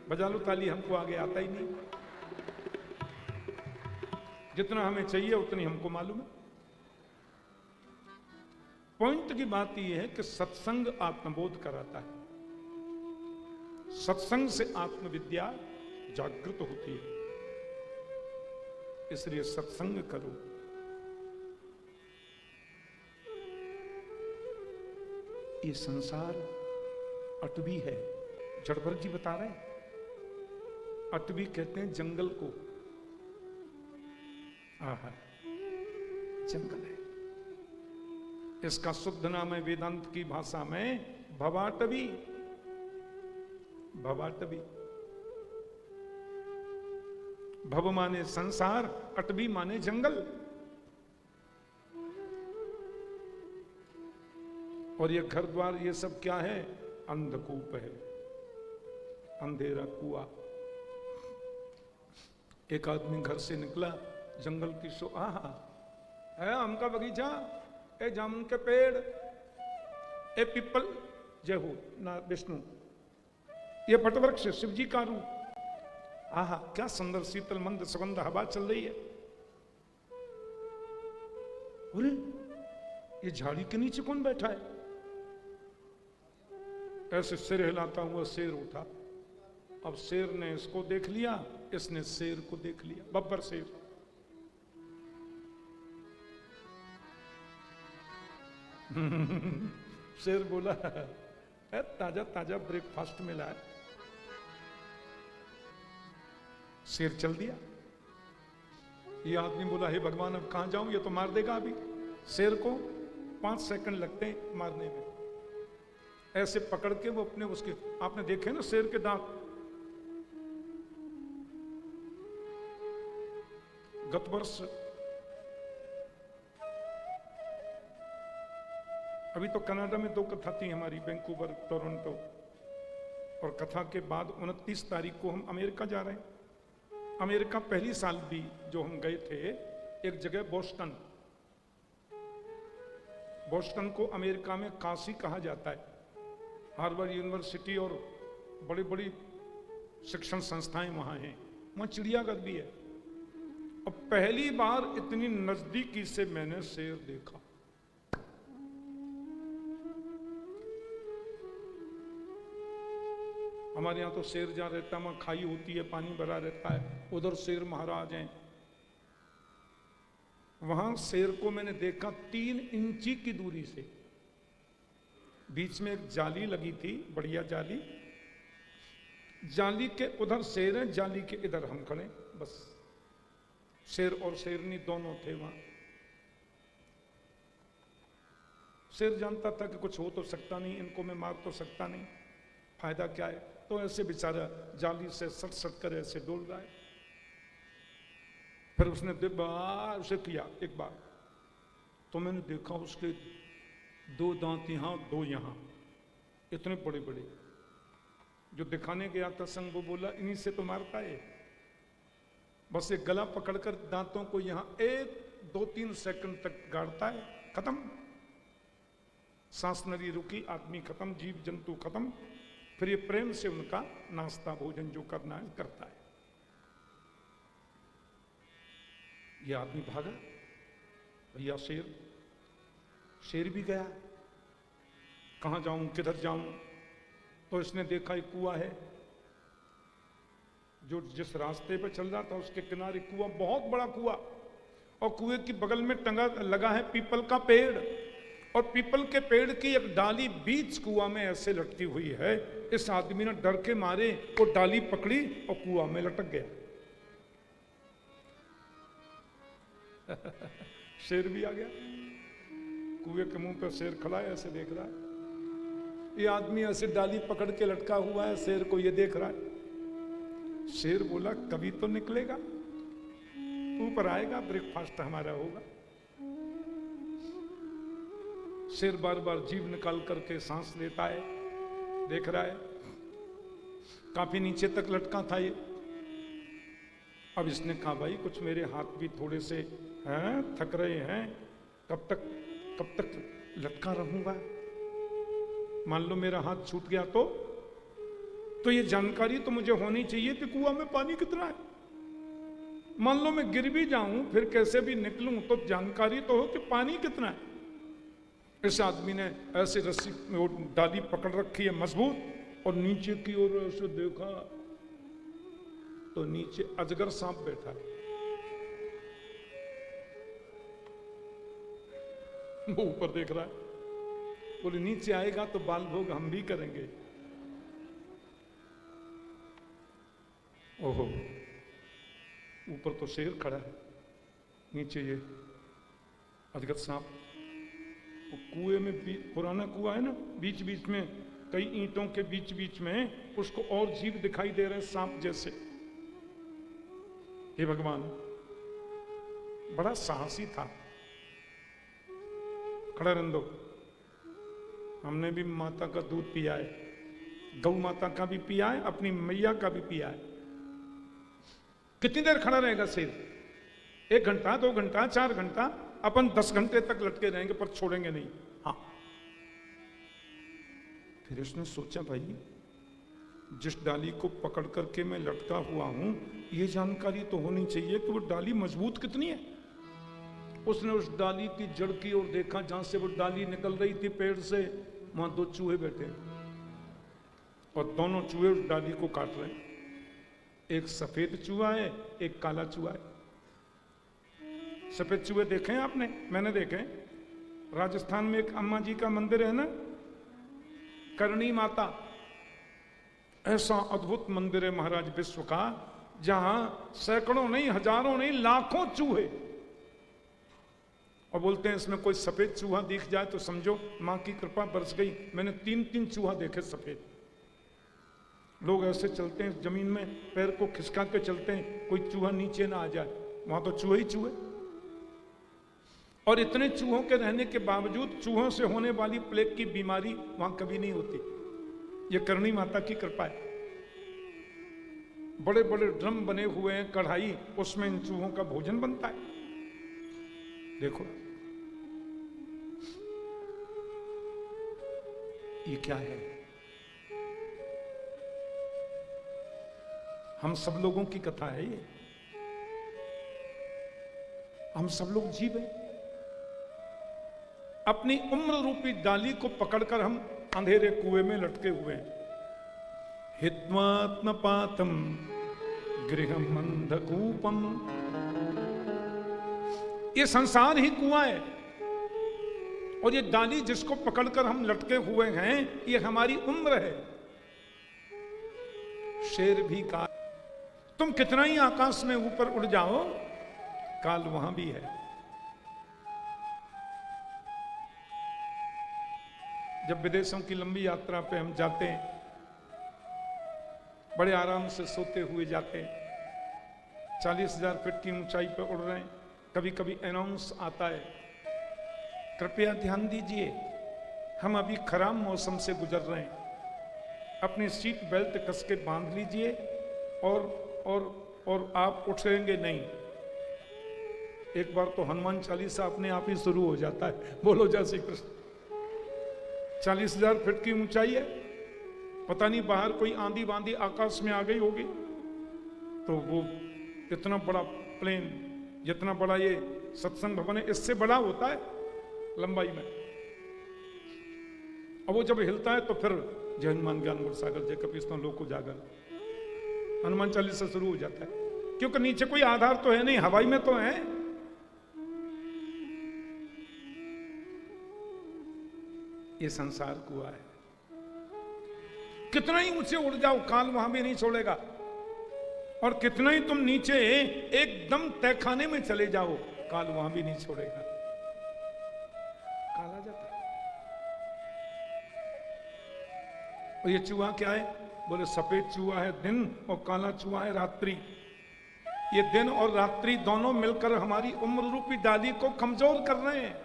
बजा लो ताली, हमको आगे आता ही नहीं। जितना हमें चाहिए उतनी हमको मालूम है। पॉइंट की बात यह है कि सत्संग आत्मबोध कराता है। सत्संग से आत्मविद्या जागृत होती है। इसलिए सत्संग करो। ये संसार अटवी है। जड़भर जी बता रहे हैं, अटवी कहते हैं जंगल को। आहा, जंगल है। इसका शुद्ध नाम है वेदांत की भाषा में भवाटवी। भवाटवी। भव माने संसार, अटवी माने जंगल। और ये घर द्वार ये सब क्या है? अंधकूप है, अंधेरा कुआं। एक आदमी घर से निकला, जंगल की आहा, है आम का बगीचा, ए जामुन के पेड़, ए पीपल, जय हो ना विष्णु, ये वटवृक्ष शिव जी का रूप। आहा क्या सुंदर शीतल मंद सुगंध हवा चल रही है। अरे ये झाड़ी के नीचे कौन बैठा है? ऐसे सिर हिलाता हुआ शेर उठा। अब शेर ने इसको देख लिया, इसने शेर को देख लिया। बब्बर शेर। शेर बोला ताजा ताजा ब्रेकफास्ट मिला है। शेर चल दिया। ये आदमी बोला हे भगवान अब कहां जाऊं, ये तो मार देगा अभी। शेर को 5 सेकंड लगते हैं मारने में। ऐसे पकड़ के वो अपने उसके, आपने देखे ना शेर के दांत, गत वर्ष अभी तो कनाडा में 2 कथा थी हमारी, वैंकूवर टोरंटो, और कथा के बाद 29 तारीख को हम अमेरिका जा रहे हैं। अमेरिका पहली साल भी जो हम गए थे एक जगह बोस्टन। बोस्टन को अमेरिका में काशी कहा जाता है। हार्वर्ड यूनिवर्सिटी और बड़ी बड़ी शिक्षण संस्थाएं वहां हैं। वहां चिड़ियाघर भी है। और पहली बार इतनी नजदीकी से मैंने शेर देखा। हमारे यहाँ तो शेर जहाँ रहता है वहाँ खाई होती है, पानी भरा रहता है, उधर शेर महाराज हैं। वहां शेर को मैंने देखा 3 इंची की दूरी से। बीच में एक जाली लगी थी, बढ़िया जाली। जाली के उधर शेर है, जाली के इधर हम खड़े, बस। शेर और शेरनी दोनों थे वहां। शेर जानता था कि कुछ हो तो सकता नहीं, इनको मैं मार तो सकता नहीं, फायदा क्या है। तो ऐसे बेचारा जाली से सट सट कर ऐसे डोल रहा है। फिर उसने उसे किया एक बार, तो मैंने देखा उसके 2 दांत यहां 2 यहां, इतने बड़े बड़े। जो दिखाने गया था संग वो बोला इन्हीं से तो मारता है। बस एक गला पकड़कर दांतों को यहां 1, 2, 3 सेकंड तक गाड़ता है, खत्म। सांस नली रुकी, आदमी खत्म, जीव जंतु खत्म। फिर ये प्रेम से उनका नाश्ता भोजन जो करना है करता है। ये आदमी भागा, भैया शेर भी गया। कहां जाऊं, किधर जाऊं? तो इसने देखा एक कुआं है, जो जिस रास्ते पे चल रहा था उसके किनारे कुआं, बहुत बड़ा कुआं, और कुएं की बगल में टंगा लगा है पीपल का पेड़, और पीपल के पेड़ की एक डाली बीच कुआं में ऐसे लटकी हुई है। इस आदमी ने डर के मारे वो डाली पकड़ी और कुआं में लटक गया। शेर भी आ गया। कुएं के मुंह पर शेर खड़ा है, ऐसे देख रहा है। ये आदमी ऐसे डाली पकड़ के लटका हुआ है, शेर को ये देख रहा है। शेर बोला कभी तो निकलेगा, ऊपर आएगा, ब्रेकफास्ट हमारा होगा। शेर बार बार जीभ निकाल करके सांस लेता है, देख रहा है। काफी नीचे तक लटका था ये। अब इसने कहा भाई कुछ मेरे हाथ भी थोड़े से हैं, थक रहे हैं, कब तक लटका रहूंगा? मान लो मेरा हाथ छूट गया तो ये जानकारी तो मुझे होनी चाहिए कि कुआं में पानी कितना है। मान लो मैं गिर भी जाऊं, फिर कैसे भी निकलूं, तो जानकारी तो हो कि पानी कितना है। इस आदमी ने ऐसे रस्सी में डाली पकड़ रखी है मजबूत, और नीचे की ओर ऐसे देखा तो नीचे अजगर सांप बैठा है। वो ऊपर देख रहा है, बोले नीचे आएगा तो बाल भोग हम भी करेंगे। ओहो, ऊपर तो शेर खड़ा है, नीचे ये अजगर सांप। वो कुएं में पुराना कुआं है ना, बीच बीच में कई ईंटों के बीच बीच में उसको और जीव दिखाई दे रहे हैं सांप जैसे। हे भगवान, बड़ा साहसी था। खड़ा रंदो, हमने भी माता का दूध पिया है, गौ माता का भी पिया है, अपनी मैया का भी पिया है। कितनी देर खड़ा रहेगा शेर? 1 घंटा, 2 घंटा, 4 घंटा? अपन 10 घंटे तक लटके रहेंगे पर छोड़ेंगे नहीं। हाँ, फिर उसने सोचा भाई जिस डाली को पकड़ करके मैं लटका हुआ हूं, ये जानकारी तो होनी चाहिए कि वो डाली मजबूत कितनी है। उसने उस डाली की जड़ की ओर देखा, जहां से वो डाली निकल रही थी पेड़ से, वहां 2 चूहे बैठे और दोनों चूहे उस डाली को काट रहे हैं। एक सफेद चूहा है, एक काला चूहा है। सफेद चूहे देखे हैं आपने? मैंने देखे। राजस्थान में एक अम्मा जी का मंदिर है ना, करणी माता, ऐसा अद्भुत मंदिर है महाराज विश्व का, जहां सैकड़ों नहीं, हजारों नहीं, लाखों चूहे। और बोलते हैं इसमें कोई सफेद चूहा दिख जाए तो समझो मां की कृपा बरस गई। मैंने 3-3 चूहा देखे सफेद। लोग ऐसे चलते हैं जमीन में, पैर को खिसका के चलते हैं, कोई चूहा नीचे ना आ जाए। वहां तो चूहे ही चूहे। और इतने चूहों के रहने के बावजूद चूहों से होने वाली प्लेग की बीमारी वहां कभी नहीं होती। ये करणी माता की कृपा है। बड़े बड़े ड्रम बने हुए हैं, कढ़ाई, उसमें इन चूहों का भोजन बनता है। देखो ये क्या है? हम सब लोगों की कथा है ये। हम सब लोग जीव हैं। अपनी उम्र रूपी डाली को पकड़कर हम अंधेरे कुएं में लटके हुए हैं। हित्वात्मपातम गृहम अंधकूपम। ये संसार ही कुआं है और ये डाली जिसको पकड़कर हम लटके हुए हैं, ये हमारी उम्र है। शेर भी काल, तुम कितना ही आकाश में ऊपर उड़ जाओ, काल वहां भी है। जब विदेशों की लंबी यात्रा पे हम जाते हैं, बड़े आराम से सोते हुए जाते हैं, 40,000 फीट की ऊंचाई पे उड़ रहे हैं, कभी कभी अनाउंस आता है, कृपया ध्यान दीजिए हम अभी खराब मौसम से गुजर रहे हैं, अपनी सीट बेल्ट कस के बांध लीजिए और आप उठेंगे नहीं। एक बार तो हनुमान चालीसा अपने आप ही शुरू हो जाता है, बोलो जय श्री कृष्ण। 40,000 फीट की ऊंचाई है, पता नहीं बाहर कोई आंधी बांधी आकाश में आ गई होगी, तो वो इतना बड़ा प्लेन, जितना बड़ा ये सत्संग भवन है, इससे बड़ा होता है लंबाई में। और वो जब हिलता है तो फिर जय हनुमान ज्ञान गुण सागर जय कपीस लोक उजागर, हनुमान चालीसा शुरू हो जाता है। क्योंकि नीचे कोई आधार तो है नहीं, हवाई में तो है। ये संसार कुआं है। कितना ही ऊंचे उड़ जाओ, काल वहां भी नहीं छोड़ेगा। और कितना ही तुम नीचे एकदम तहखाने में चले जाओ, काल वहां भी नहीं छोड़ेगा। काल आ जाता है। और ये चूहा क्या है? बोले सफेद चूहा है दिन और काला चूहा है रात्रि। ये दिन और रात्रि दोनों मिलकर हमारी उम्र रूपी डाली को कमजोर कर रहे हैं।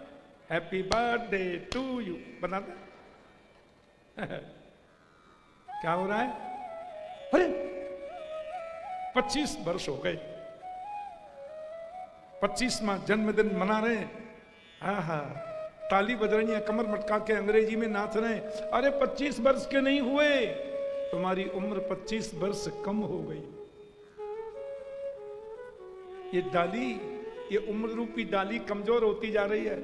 हैप्पी बर्थडे टू यू बना दे। क्या हो रहा है? अरे 25 वर्ष हो गए, 25वां जन्मदिन मना रहे हैं। हाँ हाँ, ताली बज रही है, कमर मटका के अंग्रेजी में नाच रहे हैं। अरे 25 वर्ष के नहीं हुए, तुम्हारी उम्र 25 वर्ष कम हो गई। ये डाली, ये उम्र रूपी डाली कमजोर होती जा रही है।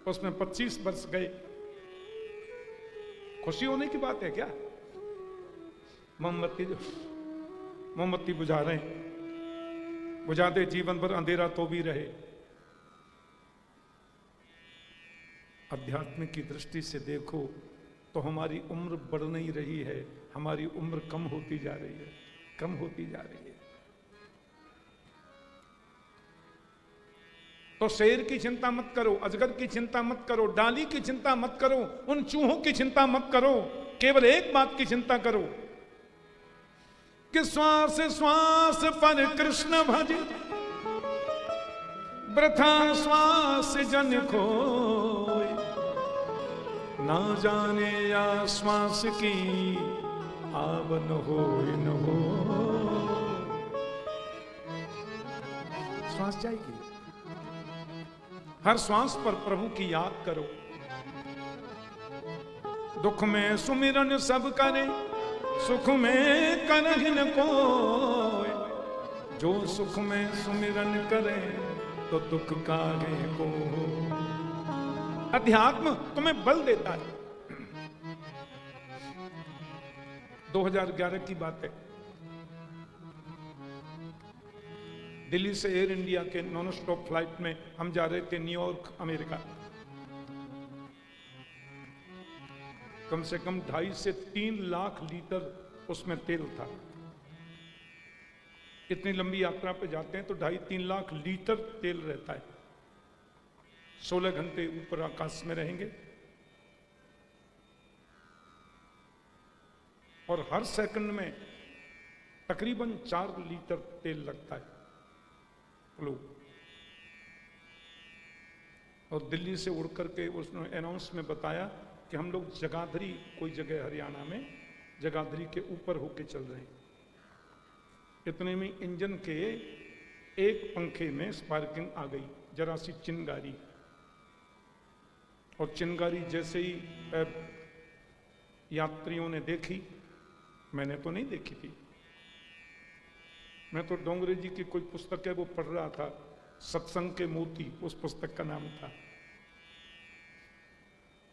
उसमें 25 वर्ष गए। खुशी होने की बात है क्या? मोमबत्ती बुझा रहे हैं, बुझा दे जीवन भर अंधेरा तो भी रहे। अध्यात्म की दृष्टि से देखो तो हमारी उम्र बढ़ नहीं रही है, हमारी उम्र कम होती जा रही है, कम होती जा रही है। तो शेर की चिंता मत करो, अजगर की चिंता मत करो, डाली की चिंता मत करो, उन चूहों की चिंता मत करो। केवल एक बात की चिंता करो कि श्वास श्वास पर कृष्ण भज, वृथा श्वास जन खोय, ना जाने या श्वास की आवन हो न हो। श्वास जाएगी, हर श्वास पर प्रभु की याद करो। दुख में सुमिरन सब करे, सुख में करहि न कोय। जो सुख में सुमिरन करे तो दुख काहे को। अध्यात्म तुम्हें बल देता है। 2011 की बात है, दिल्ली से एयर इंडिया के नॉन स्टॉप फ्लाइट में हम जा रहे थे न्यूयॉर्क अमेरिका। कम से कम 2.5 से 3 लाख लीटर उसमें तेल था। इतनी लंबी यात्रा पे जाते हैं तो 2.5-3 लाख लीटर तेल रहता है। 16 घंटे ऊपर आकाश में रहेंगे और हर सेकंड में तकरीबन 4 लीटर तेल लगता है। और दिल्ली से उड़ करके उसने अनाउंस में बताया कि हम लोग जगाधरी, कोई जगह हरियाणा में, जगाधरी के ऊपर होके चल रहे हैं। इतने में इंजन के एक पंखे में स्पार्किंग आ गई, जरा सी चिंगारी। और चिंगारी जैसे ही यात्रियों ने देखी, मैंने तो नहीं देखी थी, मैं तो डोंगरे जी की कोई पुस्तक है वो पढ़ रहा था, सत्संग के मोती उस पुस्तक का नाम था।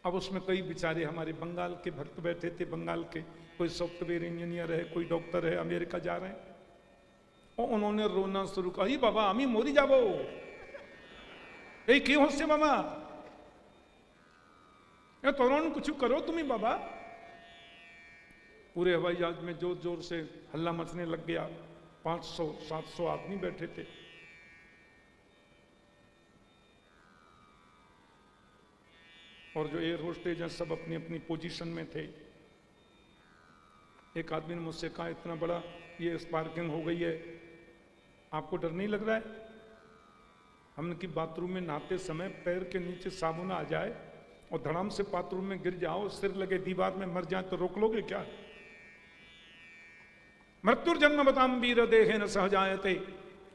अब उसमें कई बेचारे हमारे बंगाल के भक्त बैठे थे, बंगाल के, कोई सॉफ्टवेयर इंजीनियर है, कोई डॉक्टर है, अमेरिका जा रहे हैं। और उन्होंने रोना शुरू किया, बाबा आमी मोरी जाबो, এই কি হচ্ছে বাবা, এ তরুণ कुछ करो तुम्हें बाबा। पूरे हवाई जहाज में जोर जोर से हल्ला मचने लग गया। 500-700 आदमी बैठे थे। और जो एयर होस्टेज हैं सब अपनी अपनी पोजीशन में थे। एक आदमी ने मुझसे कहा, इतना बड़ा ये स्पार्किंग हो गई है, आपको डर नहीं लग रहा है? हमने कि बाथरूम में नहाते समय पैर के नीचे साबुन आ जाए और धड़ाम से बाथरूम में गिर जाओ, सिर लगे दीवार में मर जाए तो रोक लोगे क्या? मृत्युर्जन्म बताम वीर देहे न सहजायते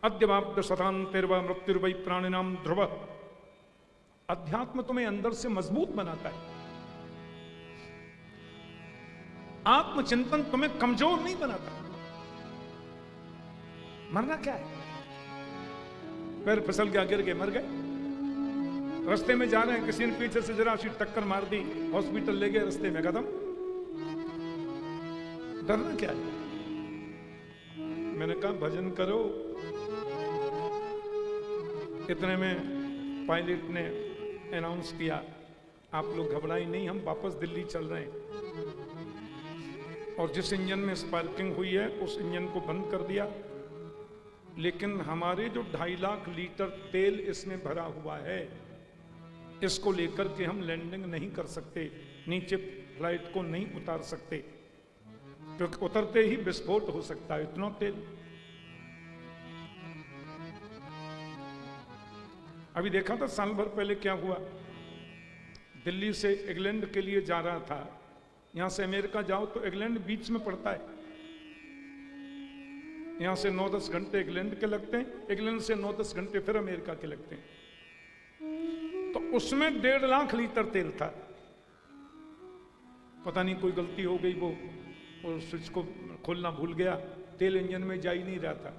अद्यवाब्द शतांतिर्वा मृत्युर्वै प्राणिनाम ध्रुव। अध्यात्म तुम्हें अंदर से मजबूत बनाता है। आत्मचिंतन तुम्हें कमजोर नहीं बनाता। मरना क्या है? पैर फिसल गया, गिर गए, मर गए। रास्ते में जा रहे हैं, किसी ने पीछे से जरा सी टक्कर मार दी, हॉस्पिटल ले गए, रास्ते में खत्म। डरना क्या है? मैंने कहा भजन करो। इतने में पायलट ने अनाउंस किया, आप लोग घबराई नहीं, हम वापस दिल्ली चल रहे हैं। और जिस इंजन में स्पार्किंग हुई है उस इंजन को बंद कर दिया। लेकिन हमारे जो 2.5 लाख लीटर तेल इसमें भरा हुआ है, इसको लेकर के हम लैंडिंग नहीं कर सकते, नीचे फ्लाइट को नहीं उतार सकते, क्योंकि उतरते ही विस्फोट हो सकता है, इतना तेल। अभी देखा था साल भर पहले क्या हुआ। दिल्ली से इंग्लैंड के लिए जा रहा था, यहां से अमेरिका जाओ तो इंग्लैंड बीच में पड़ता है। यहां से 9-10 घंटे इंग्लैंड के लगते हैं, इंग्लैंड से 9-10 घंटे फिर अमेरिका के लगते हैं। तो उसमें 1.5 लाख लीटर तेल था। पता नहीं कोई गलती हो गई, वो स्विच को खोलना भूल गया, तेल इंजन में जा ही नहीं रहा था।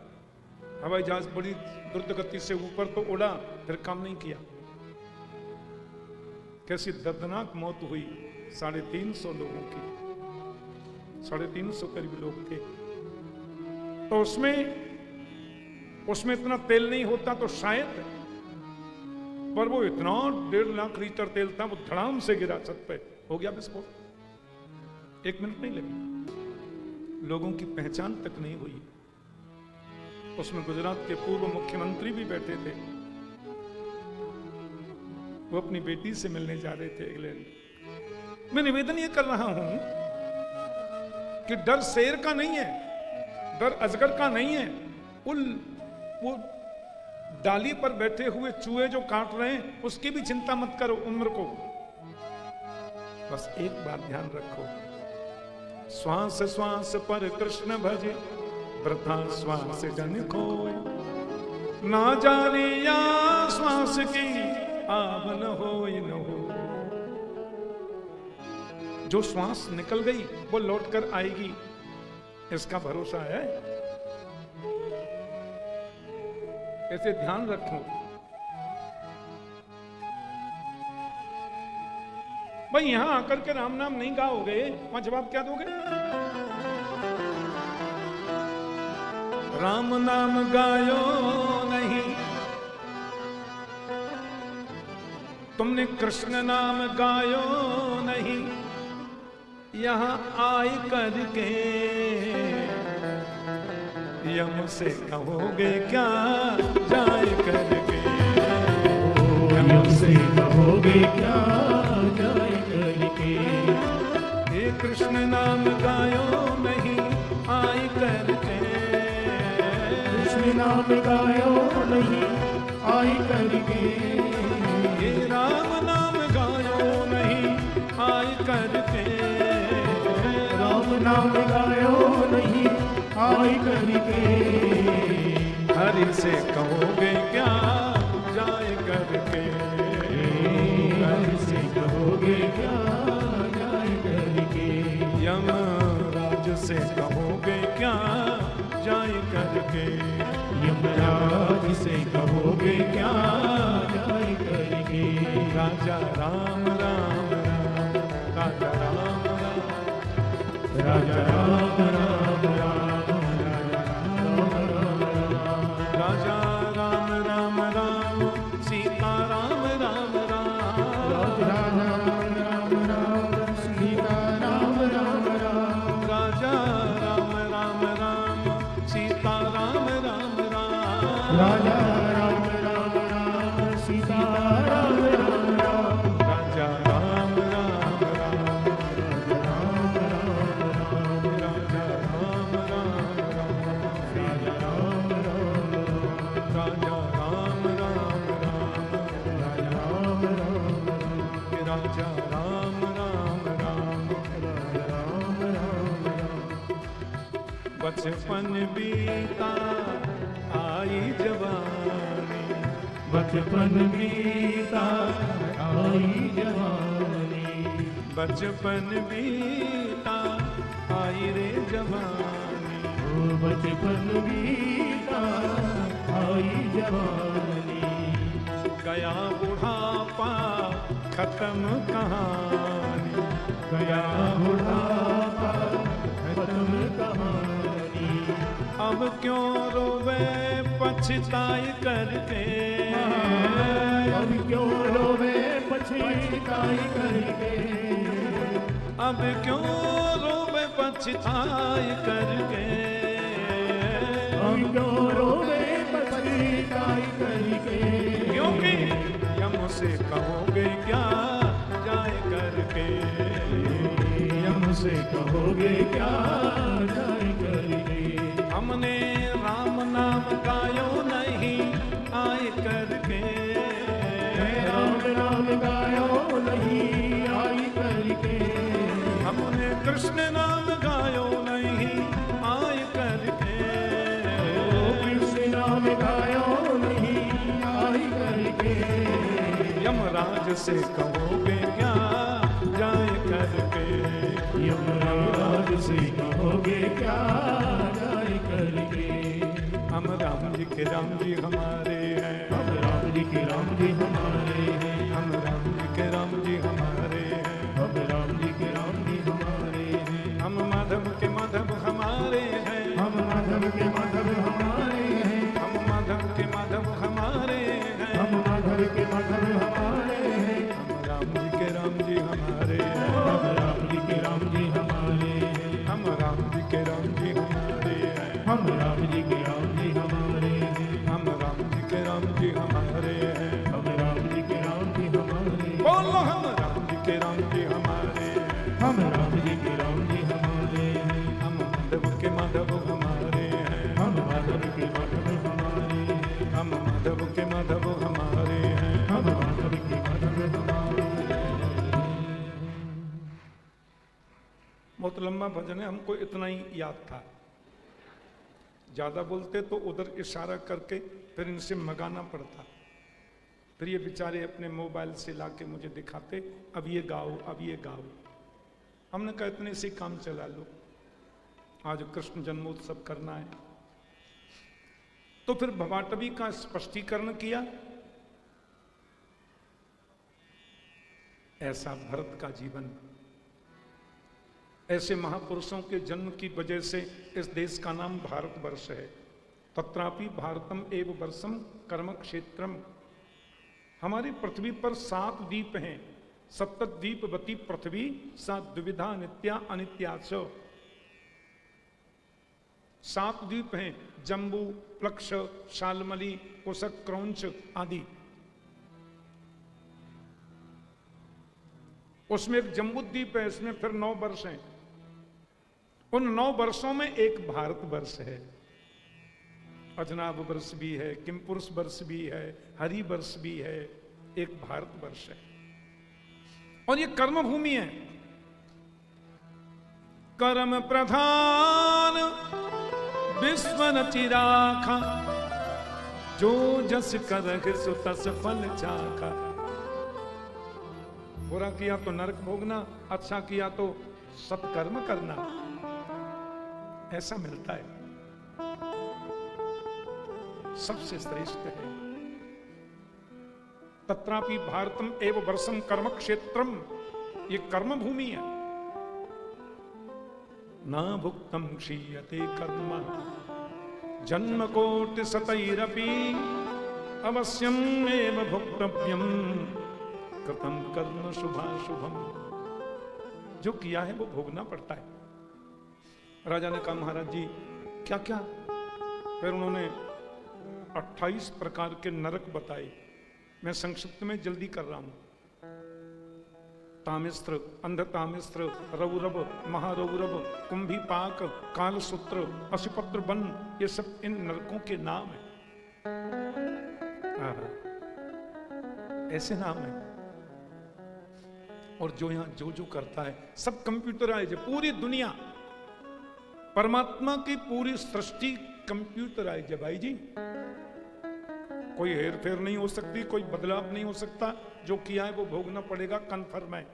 हवाई जहाज बड़ी द्रुत गति से ऊपर तो उड़ा, फिर काम नहीं किया। कैसी दर्दनाक मौत हुई 350 लोगों की, 350 करीब लोग थे। तो उसमें इतना तेल नहीं होता तो शायद, पर वो इतना 1.5 लाख लीटर तेल था, वो धड़ाम से गिरा छत पे, हो गया विस्फोट। 1 मिनट नहीं लगी, लोगों की पहचान तक नहीं हुई। उसमें गुजरात के पूर्व मुख्यमंत्री भी बैठे थे, वो अपनी बेटी से मिलने जा रहे थे इंग्लैंड। मैं निवेदन ये कर रहा हूं कि डर शेर का नहीं है, डर अजगर का नहीं है। वो डाली पर बैठे हुए चूहे जो काट रहे हैं उसकी भी चिंता मत करो उम्र को। बस एक बात ध्यान रखो, श्वास श्वास पर कृष्ण भजे, वृथा श्वास जन खोए। ना जाने या श्वास की आब न हो न हो। जो श्वास निकल गई वो लौट कर आएगी, इसका भरोसा है। ऐसे ध्यान रखो भाई, यहां आकर के राम नाम नहीं गाओगे, वहां जवाब क्या दोगे? राम नाम गायो नहीं, तुमने कृष्ण नाम गायो नहीं, यहां आई करके यम से कहोगे क्या जाए करके। यम से कहोगे क्या जाए करके। हे कृष्ण नाम गायो नहीं आई करके, कृष्ण नाम गायो नहीं आई करके। हे राम नाम गायो नहीं आई करके, राम नाम गायो नहीं आई करके। हरि से कहोगे क्या जाए करके। हरि से कहोगे क्या जाए करके। यम राज से कहोगे क्या जाए करके। यमराज से कहोगे क्या जाए करके। राजा राम राम राम, राजा राम राम, राजा राम राम राम, राजा राम राम राम, सीता राम राम राम, राजा राम राम राम, सीता राम राम राम। राजा राम राम राम, सीता राम राम राम, राजा राम राम राम, सीता राम राम राम। राजा राम राम राम, राजा राम राम राम, राजा राम राम राम, राजा राम राम राम। बचपन बीता आई जवानी, बचपन बीता आई जवानी। बचपन बीता आई रे जवानी, ओ बचपन बीता आई जवानी। गया बुढ़ापा खत्म कहानी, गया बुढ़ापा खत्म कहानी। अब क्यों रोवे पछताई करके। अब क्यों रोवे पछताई करके। अब क्यों रोवे पछताई करके। अब क्यों रोवे पछताई करके। क्योंकि यम से कहोगे क्या जाए करके। यम से कहोगे क्या जाए करके। हमने राम नाम गायो नहीं आए करके। राम नाम गायो नहीं आई करके। हमने कृष्ण नाम गायो नहीं आए करके। कृष्ण नाम गायो नहीं आई करके। यमराज से कहोगे क्या जाए करके। यमराज से कहोगे क्या जाए करके। हम राम जी के राम जी हमारे हैं। हम राम जी के राम जी हमारे हैं। हम राम जी के राम जी हमारे हैं। हम राम जी के राम जी हमारे हैं। हम माधव के माधव हमारे हैं। हम माधव के माधव हमारे हैं। हम माधव के माधव हमारे हैं। हम माधव के माधव हमारे हैं। हम राम जी के राम जी हमारे हैं। हम राम जी के राम जी हमारे हैं। हम राम जी के राम जी हमारे हैं। हम राम जी के राम जी हमारे हैं। हम राम जी के राम जी हमारे हैं। हम राम जी के राम जी हमारे हैं। बोलो हम राम जी के राम जी हमारे हैं। हम राम जी के राम जी हमारे हैं। हम माधव के माधव हमारे हैं। हम माधव के माधव हमारे हैं। हम माधव के माधव हमारे हैं। हम माधव के माधव हमारे हैं। बहुत लंबा भजन है, हमको इतना ही याद था। ज्यादा बोलते तो उधर इशारा करके फिर इनसे मंगाना पड़ता। फिर ये बेचारे अपने मोबाइल से लाके मुझे दिखाते, अब ये गाओ, अब ये गाओ। हमने कहा इतने से काम चला लो, आज कृष्ण जन्मोत्सव करना है। तो फिर भवाटवी का स्पष्टीकरण किया। ऐसा भरत का जीवन, ऐसे महापुरुषों के जन्म की वजह से इस देश का नाम भारतवर्ष है। तत्रापि भारतम एव वर्षम कर्म क्षेत्रम। हमारी पृथ्वी पर 7 द्वीप हैं। सप्तद्वीपवती पृथ्वी सा द्विविधा नित्या अनित्याच। 7 द्वीप हैं, जम्बू, प्लक्ष, शालमली, कुशक, क्रौंच आदि। उसमें एक जम्बू द्वीप है, इसमें फिर 9 वर्ष हैं। उन 9 वर्षों में एक भारत वर्ष है। अजनाब वर्ष भी है, किमपुरुष वर्ष भी है, हरि वर्ष भी है, एक भारत वर्ष है। और ये कर्म भूमि है। कर्म प्रधान विश्व चिराखा, जो जस कर सो तस फल चाखा। बुरा किया तो नरक भोगना, अच्छा किया तो सत्कर्म करना, ऐसा मिलता है। सबसे श्रेष्ठ है। तत्रापि भारतम एव वर्षम कर्म क्षेत्रम, ये कर्म भूमि है। ना भुक्तम क्षीयते कर्म जन्म कोटि शतैरपि, अवश्यम एव भुक्तव्यम कृतम कर्म शुभाशुभम। जो किया है वो भोगना पड़ता है। राजा ने कहा महाराज जी क्या क्या? फिर उन्होंने 28 प्रकार के नरक बताए। मैं संक्षिप्त में जल्दी कर रहा हूं। तामिस्त्र, अंधतामिस्त्र, रौरव, महारौरव, कुंभीपाक, कालसूत्र, अशुपत्र वन, ये सब इन नरकों के नाम हैं। ऐसे नाम है। और जो यहां जो जो करता है सब कंप्यूटराइज है। पूरी दुनिया, परमात्मा की पूरी सृष्टि कंप्यूटराइज है भाई जी। कोई हेर फेर नहीं हो सकती, कोई बदलाव नहीं हो सकता। जो किया है वो भोगना पड़ेगा, कन्फर्म है।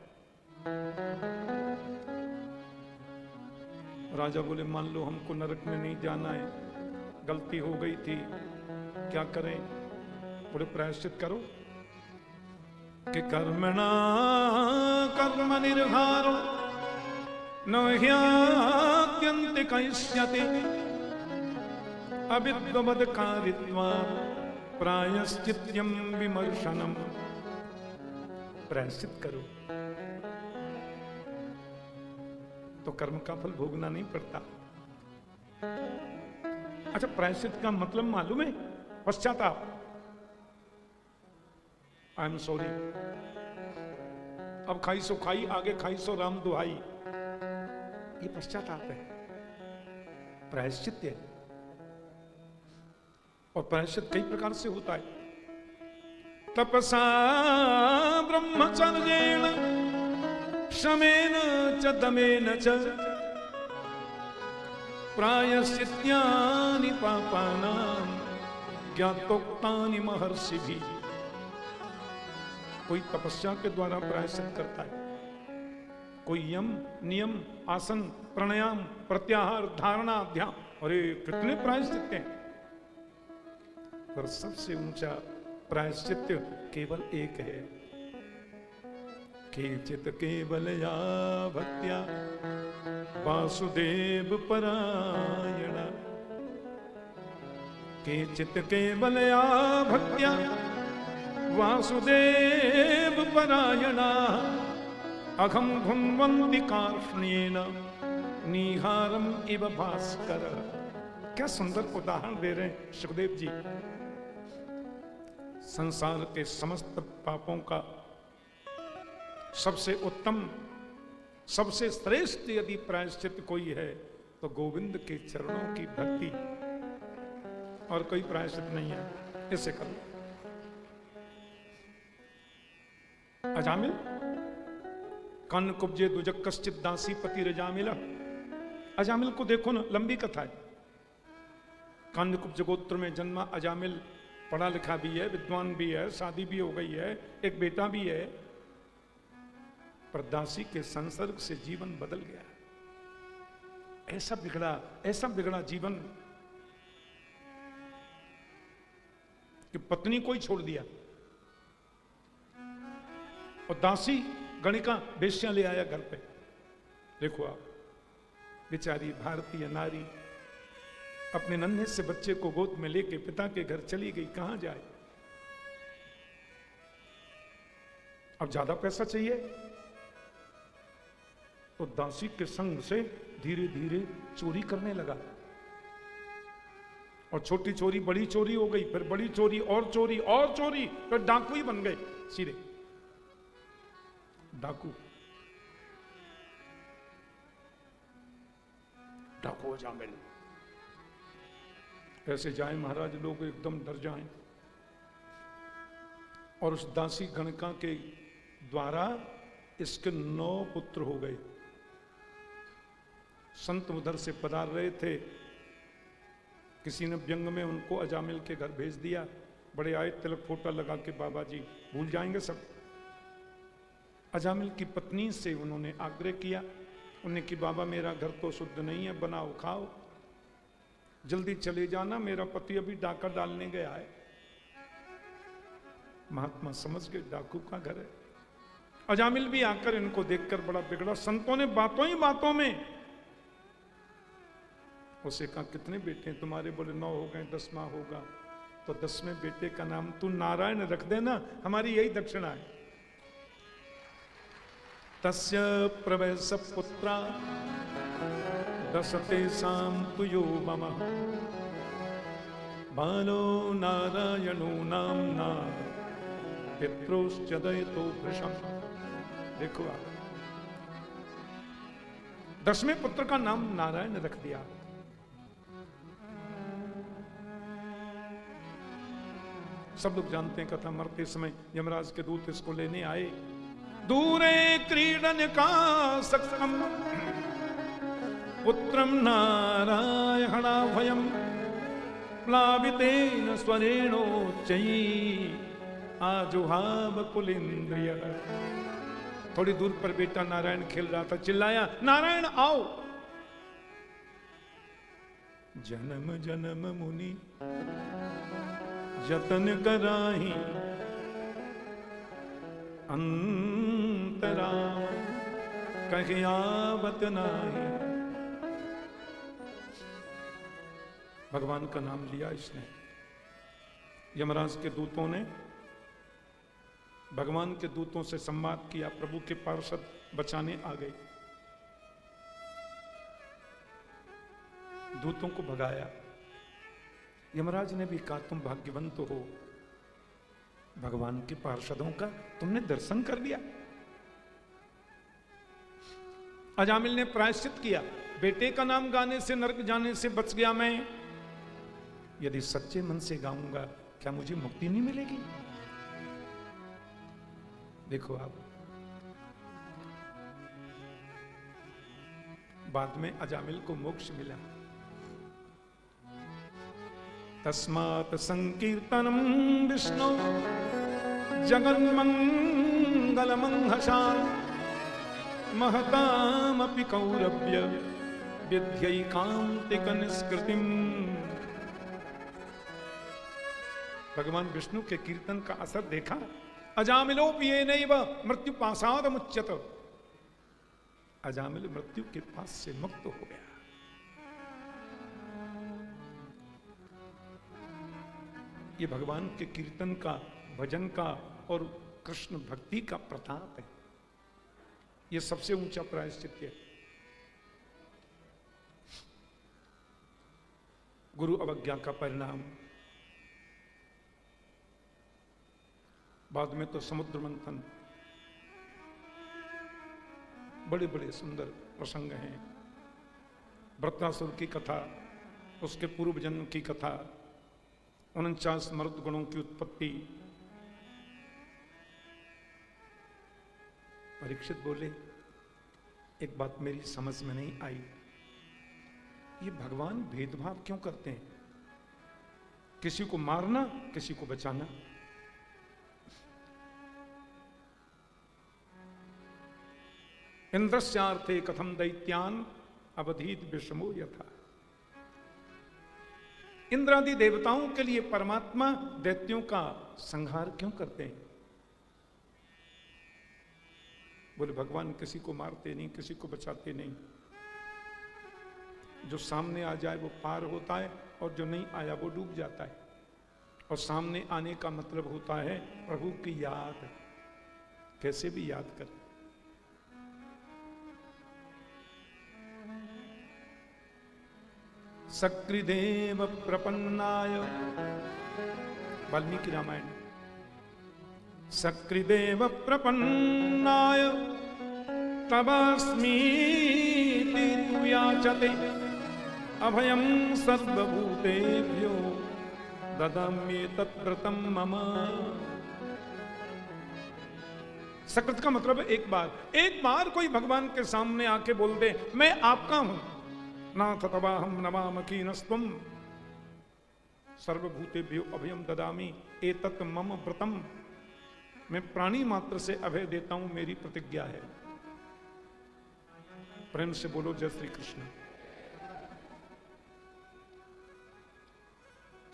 राजा बोले मान लो हमको नरक में नहीं जाना है, गलती हो गई थी, क्या करें? बोले प्रायश्चित करो कि कर्मणा कर्म निर्हारो न ह्यात्यन्ते करिष्यते अविद्ववद कारित्वा प्रायश्चित्यम विमर्शनम। प्रायश्चित करो तो कर्म का फल भोगना नहीं पड़ता। अच्छा, प्रायश्चित का मतलब मालूम है? पश्चाताप। आई एम सॉरी, अब खाई सो खाई, आगे खाई सो राम दुहाई, ये पश्चाताप है, प्रायश्चित है। और प्रायश्चित कई प्रकार से होता है। तपसा ब्रह्मचर्येण शमेन च दमेन च प्रायश्चित्यानि पापानां ज्ञातोक्तानि महर्षिभिः। कोई तपस्या के द्वारा प्रायश्चित करता है, कोई यम, नियम, आसन, प्राणायाम, प्रत्याहार, धारणा, ध्यान, अरे कितने प्रायश्चित हैं। पर सबसे ऊंचा प्रायश्चित केवल एक है। केचित केवलया भक्त्या वासुदेव परायणा। केचित केवलया भक्त्या वासुदेव परायणा। अघम भुन्वन्ति कार्ष्ण्येन निहारम इव भास्कर। क्या सुंदर उदाहरण दे रहे हैं सुखदेव जी। संसार के समस्त पापों का सबसे उत्तम, सबसे श्रेष्ठ यदि प्रायश्चित कोई है तो गोविंद के चरणों की भक्ति, और कोई प्रायश्चित नहीं है। इसे करो। अजामिल कन्न कुब्जे दुजक कश्चित दासी पति रजामिला। अजामिल को देखो ना, लंबी कथा है। कान्यकुब्ज गोत्र में जन्मा अजामिल पढ़ा लिखा भी है, विद्वान भी है, शादी भी हो गई है, एक बेटा भी है, पर दासी के संसर्ग से जीवन बदल गया। ऐसा बिगड़ा जीवन कि पत्नी को ही छोड़ दिया और दासी गणिका बेश्या ले आया घर पे। देखो आप, बेचारी भारतीय नारी अपने नन्हे से बच्चे को गोद में लेके पिता के घर चली गई, कहां जाए? अब ज्यादा पैसा चाहिए तो दासी के संग से धीरे धीरे चोरी करने लगा, और छोटी चोरी बड़ी चोरी हो गई, फिर बड़ी चोरी और चोरी और चोरी, फिर डाकू ही बन गए सीधे डाकू अजामिल। ऐसे जाए महाराज, लोग एकदम डर जाएं। और उस दासी गणिका के द्वारा इसके 9 पुत्र हो गए। संत उधर से पधार रहे थे, किसी ने व्यंग में उनको अजामिल के घर भेज दिया। बड़े आए, तिलक फोटा लगा के, बाबा जी भूल जाएंगे सब। अजामिल की पत्नी से उन्होंने आग्रह किया, उन्हें कि बाबा मेरा घर तो शुद्ध नहीं है, बनाओ खाओ, जल्दी चले जाना, मेरा पति अभी डाका डालने गया है। महात्मा समझ गए डाकू का घर है। अजामिल भी आकर इनको देखकर बड़ा बिगड़ा। संतों ने बातों ही बातों में उसे कहा, कितने बेटे हैं तुम्हारे? बोले 9 हो गए, 10वां होगा। तो 10वें बेटे का नाम तू नारायण रख देना, हमारी यही दक्षिणा है। तस्य प्रवैस पुत्रा 10 तेषां तुयो मम बालो नारायणो नाम्ना पित्रोश्च दयितो भृशम्। देखो आप, 10वें पुत्र का नाम नारायण रख दिया। सब लोग जानते हैं कथा। मरते समय यमराज के दूत इसको लेने आए। दूरे क्रीडन का सक्तम पुत्रम नारायणाभयम प्लावितेन स्वरेणोच्चैः आजुहाव कुलेन्द्रिय। थोड़ी दूर पर बेटा नारायण खेल रहा था, चिल्लाया, नारायण आओ। जन्म जन्म मुनि जतन कराही अंतरा कहे आवत नाही। भगवान का नाम लिया इसने। यमराज के दूतों ने भगवान के दूतों से संवाद किया। प्रभु के पार्षद बचाने आ गए, दूतों को भगाया। यमराज ने भी कहा, तुम भाग्यवंत हो, भगवान के पार्षदों का तुमने दर्शन कर लिया। अजामिल ने प्रायश्चित किया, बेटे का नाम गाने से नरक जाने से बच गया मैं। यदि सच्चे मन से गाऊंगा क्या मुझे मुक्ति नहीं मिलेगी? देखो आप, बाद में अजामिल को मोक्ष मिला। तस्मात् संकीर्तनम विष्णु जगन्मंगलमंहषा महतामपि कौरव्य विद्यैकान्तिक निष्कृतिम। भगवान विष्णु के कीर्तन का असर देखा। अजामिलोऽप्येनैव मृत्यु पाशाद मुच्यत। अजामिल मृत्यु के पास से मुक्त हो गया। ये भगवान के कीर्तन का, भजन का और कृष्ण भक्ति का प्रताप है। ये सबसे ऊंचा प्रायश्चित है। गुरु अवज्ञा का परिणाम। बाद में तो समुद्र मंथन, बड़े बड़े सुंदर प्रसंग हैं। वृत्रासुर की कथा, उसके पूर्व जन्म की कथा, 49 मर्द गुणों की उत्पत्ति। परीक्षित बोले, एक बात मेरी समझ में नहीं आई, ये भगवान भेदभाव क्यों करते हैं? किसी को मारना, किसी को बचाना। इंद्रस्यार्थे कथम दैत्यान अवधीत विषमो यथा। इंद्रादि देवताओं के लिए परमात्मा दैत्यों का संहार क्यों करते हैं? बोले भगवान किसी को मारते नहीं, किसी को बचाते नहीं। जो सामने आ जाए वो पार होता है, और जो नहीं आया वो डूब जाता है। और सामने आने का मतलब होता है प्रभु की याद, कैसे भी याद कर। सक्रिदेव प्रपन्नाय, वाल्मीकि रामायण। सक्रिदेव प्रपन्नाय तवास्मीति तु याचते, अभयं सर्वभूतेभ्यो ददाम्येतत्व्रतं मम। सकृत का मतलब है एक बार कोई भगवान के सामने आके बोल दे मैं आपका हूं, नाथ तवाहम नमामकीनस्त्वं सर्वभूतेभ्यो अभयम ददामि एतत् मम व्रतम। मैं प्राणी मात्र से अभय देता हूं, मेरी प्रतिज्ञा है। प्रेम से बोलो जय श्री कृष्ण।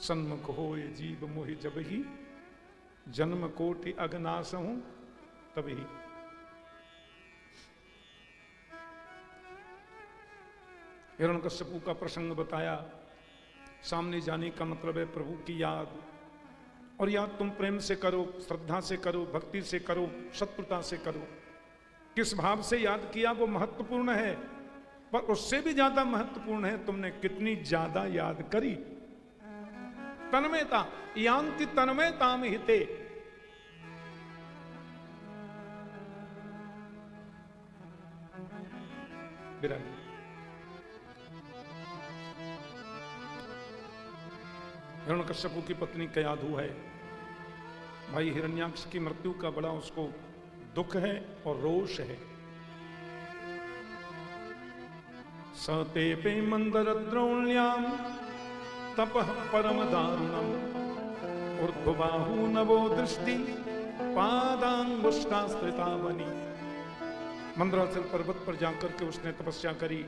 सन्मुख होए जीव मोहि जब ही, जन्म कोटि अगनाश हूं तभी। हिरण्यकश्यपु का प्रसंग बताया। सामने जाने का मतलब है प्रभु की याद, और याद तुम प्रेम से करो, श्रद्धा से करो, भक्ति से करो, शत्रुता से करो। किस भाव से याद किया वो महत्वपूर्ण है, पर उससे भी ज्यादा महत्वपूर्ण है तुमने कितनी ज्यादा याद करी। तन्मयता यान्ति तन्मयताम हिते। विरागी हिरण्यकश्यपु की पत्नी कयाधु है। भाई हिरण्याक्ष की मृत्यु का बड़ा उसको दुख है और रोष है। सतेपे मंदर द्रोण्याम तपः परम दारुणम, ऊर्ध्वबाहु नवो दृष्टि पादांगुष्ठास्त्रिता बनी। मंदराचल पर्वत पर जाकर के उसने तपस्या करी,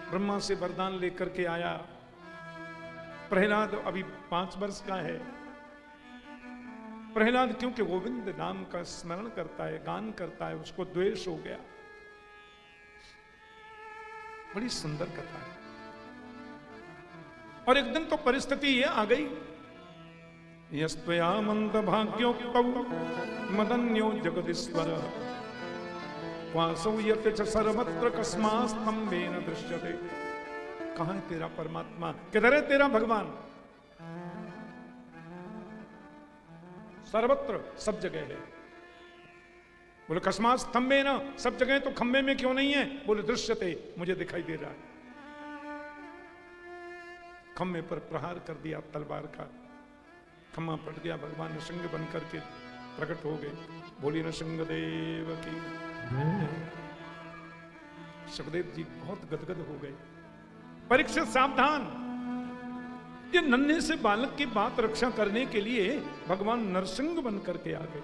ब्रह्मा से वरदान लेकर के आया। प्रहलाद अभी 5 वर्ष का है। प्रहलाद क्योंकि गोविंद नाम का स्मरण करता है, गान करता है, उसको द्वेष हो गया। बड़ी सुंदर कथा है। और एक दिन तो परिस्थिति ये आ गई, यस्त्वया मंद भाग्योक्तौ मदन्यो जगदीश्वर, क्वासौ यते च सर्वत्र कस्मास्तंभेन दृश्यते। कहां है तेरा परमात्मा, किधर है तेरा भगवान? सर्वत्र, सब जगह है। बोले कस्मात स्तंभे ना, सब जगह तो खंबे में क्यों नहीं है? बोले दृश्यते, मुझे दिखाई दे रहा है। खंबे पर प्रहार कर दिया तलवार का, खम्मा पट गया, भगवान नृसिंह बन करके प्रकट हो गए। बोली नृसिंह देव की। सुखदेव जी बहुत गदगद हो गए। परीक्षित सावधान, ये नन्हे से बालक की बात रक्षा करने के लिए भगवान नरसिंह बन करके आ गए।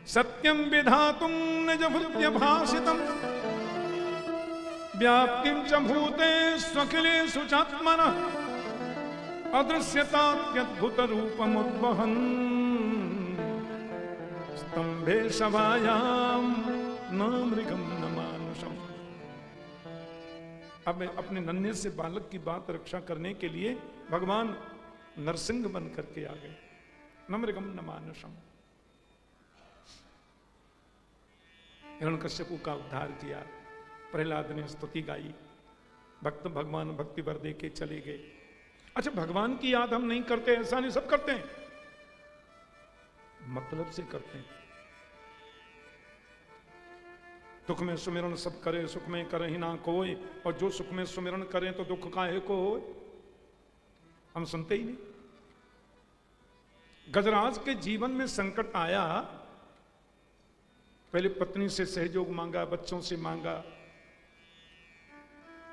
सत्यम विधातुम निज भृत्य भाषितम, व्याप्तिम च भूते स्वखिलेषु चात्मनः, अदृश्यतात्यद्भुत रूपमुद्वहन्, स्तंभे सभायाम न मृगम न मानुषम। अब अपने नन्हे से बालक की बात रक्षा करने के लिए भगवान नरसिंह बन करके आ गए। न मृगम न मानुषम। हिरण्यकश्यपु का उद्धार किया। प्रहलाद ने स्तुति गाई, भक्त भगवान भक्ति वर दे के चले गए। अच्छा, भगवान की याद हम नहीं करते ऐसा नहीं, सब करते हैं, मतलब से करते हैं। दुख में सुमिरन सब करे, सुख में करहि ना कोय, और जो सुख में सुमिरन करें तो दुख काहे को होय। हम सुनते ही नहीं। गजराज के जीवन में संकट आया, पहले पत्नी से सहयोग मांगा, बच्चों से मांगा,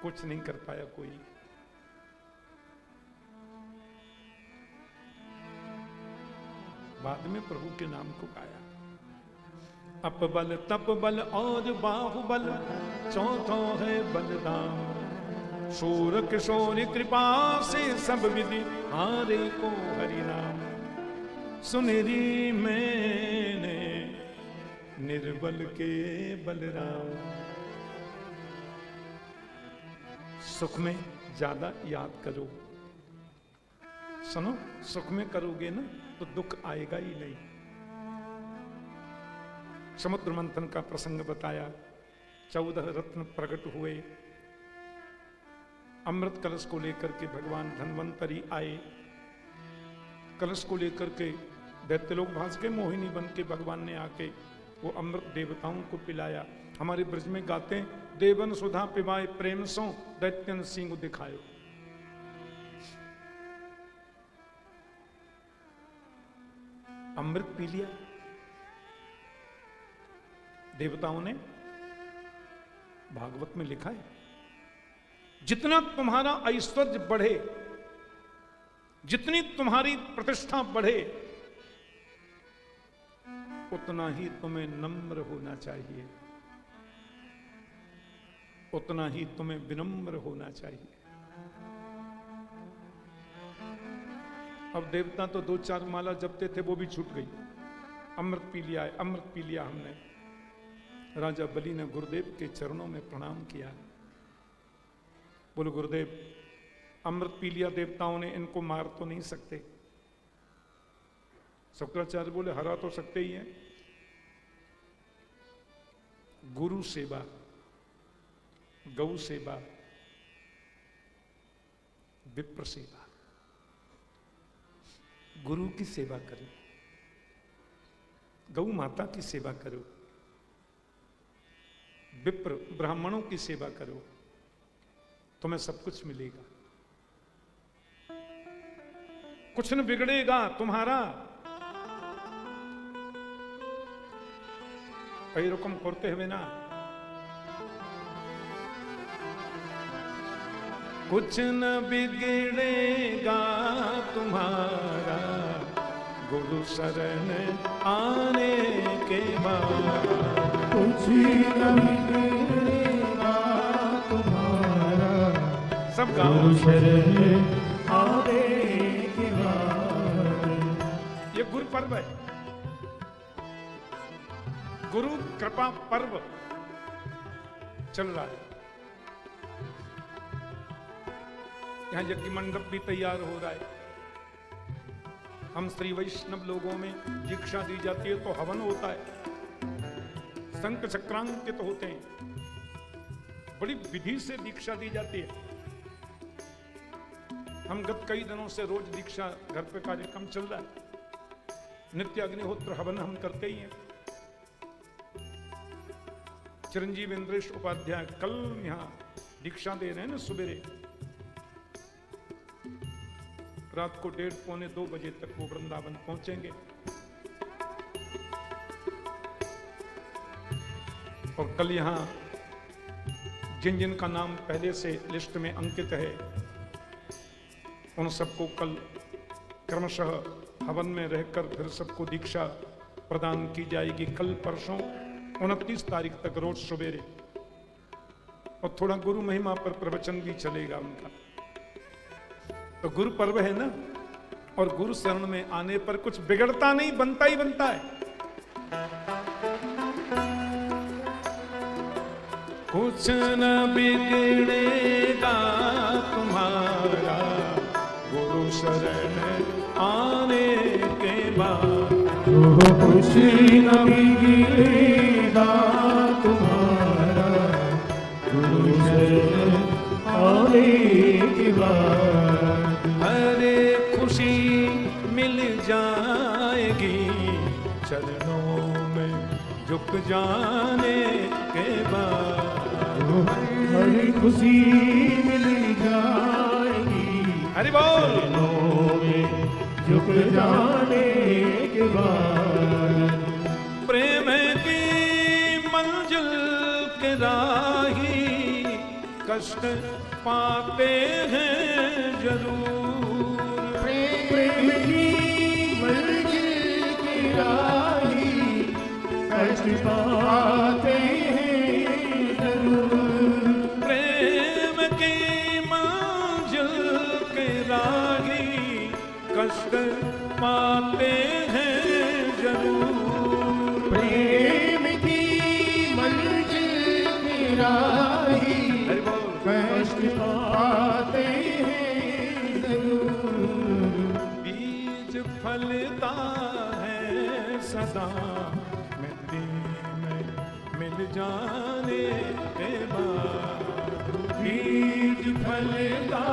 कुछ नहीं कर पाया कोई। बाद में प्रभु के नाम को गाया। अप बल तप बल और बाहुबल, चौथों है बलराम। शूर किशोर कृपा से सब विधि, हारे को हरि नाम। सुनरी मैंने निर्बल के बलराम। सुख में ज्यादा याद करो। सुनो, सुख में करोगे ना तो दुख आएगा ही नहीं। समुद्र मंथन का प्रसंग बताया। 14 रत्न प्रकट हुए। अमृत कलश को लेकर के भगवान धन्वंतरी आए। कलश को लेकर के दैत्य लोग भास के मोहिनी बन के भगवान ने आके वो अमृत देवताओं को पिलाया। हमारे ब्रज में गाते हैं, देवन सुधा पिबाए प्रेम सो, दैत्यन सिंह दिखायो। अमृत पी लिया देवताओं ने। भागवत में लिखा है, जितना तुम्हारा ऐश्वर्य बढ़े, जितनी तुम्हारी प्रतिष्ठा बढ़े, उतना ही तुम्हें नम्र होना चाहिए, उतना ही तुम्हें विनम्र होना चाहिए। अब देवता तो 2-4 माला जपते थे, वो भी छूट गई। अमृत पी लिया है, अमृत पी लिया हमने। राजा बलि ने गुरुदेव के चरणों में प्रणाम किया। बोलो गुरुदेव, अमृत पी लिया देवताओं ने, इनको मार तो नहीं सकते? शुक्राचार्य बोले हरा तो सकते ही हैं। गुरु सेवा, गौ सेवा, विप्र सेवा। गुरु की सेवा करो, गौ माता की सेवा करो, विप्र ब्राह्मणों की सेवा करो, तुम्हें सब कुछ मिलेगा, कुछ न बिगड़ेगा तुम्हारा। कई रकम करते हुए ना, कुछ न बिगड़ेगा तुम्हारा, गुरु शरण आने के बाद। कुछ न बिगड़ेगा तुम्हारा, सब गाओ। गुरु शरण आने के बाद। ये गुरु पर्व है, गुरु कृपा पर्व चल रहा है। यहां यज्ञ मंडप भी तैयार हो रहा है। हम श्री वैष्णव लोगों में दीक्षा दी जाती है तो हवन होता है, शंख चक्रांकित होते हैं, बड़ी विधि से दीक्षा दी जाती है। हम गत कई दिनों से रोज दीक्षा घर पे कार्यक्रम चल रहा है। नित्य अग्निहोत्र हवन हम करते ही हैं। चिरंजीव इंद्रेश उपाध्याय कल यहां दीक्षा दे रहे हैं ना, सुबेरे रात को 1:30-2 बजे तक वो वृंदावन पहुंचेंगे। और कल यहां जिन जिन का नाम पहले से लिस्ट में अंकित है, उन सबको कल क्रमशः हवन में रहकर फिर सबको दीक्षा प्रदान की जाएगी। कल परसों 29 तारीख तक रोज सवेरे। और थोड़ा गुरु महिमा पर प्रवचन भी चलेगा उनका। तो गुरु पर्व है ना, और गुरु शरण में आने पर कुछ बिगड़ता नहीं, बनता ही बनता है। कुछ न बिगड़ेगा तुम्हारा, गुरु शरण आने के बाद। कुछ न बिगड़ेगा तुम्हारा, गुरु शरण आने के बाद। हरे खुशी मिल जाएगी चरणों में झुक जाने के बाद। हरे खुशी मिल जाएगी, हरि बोल। चरणों में झुक जाने के बाद। प्रेम की मंजिल के राही कष्ट पाते हैं जरूर। प्रेम की मंजिल राही कष्ट पाते हैं जरूर। प्रेम की मंजिल के राही कष्ट पाते हैं जरूर। प्रेम की मंजिल की राही कष्ट पाते हैं जरूर। बीज फलता है सदा मिट्टी में मिल जाने के बाद। बीज फलता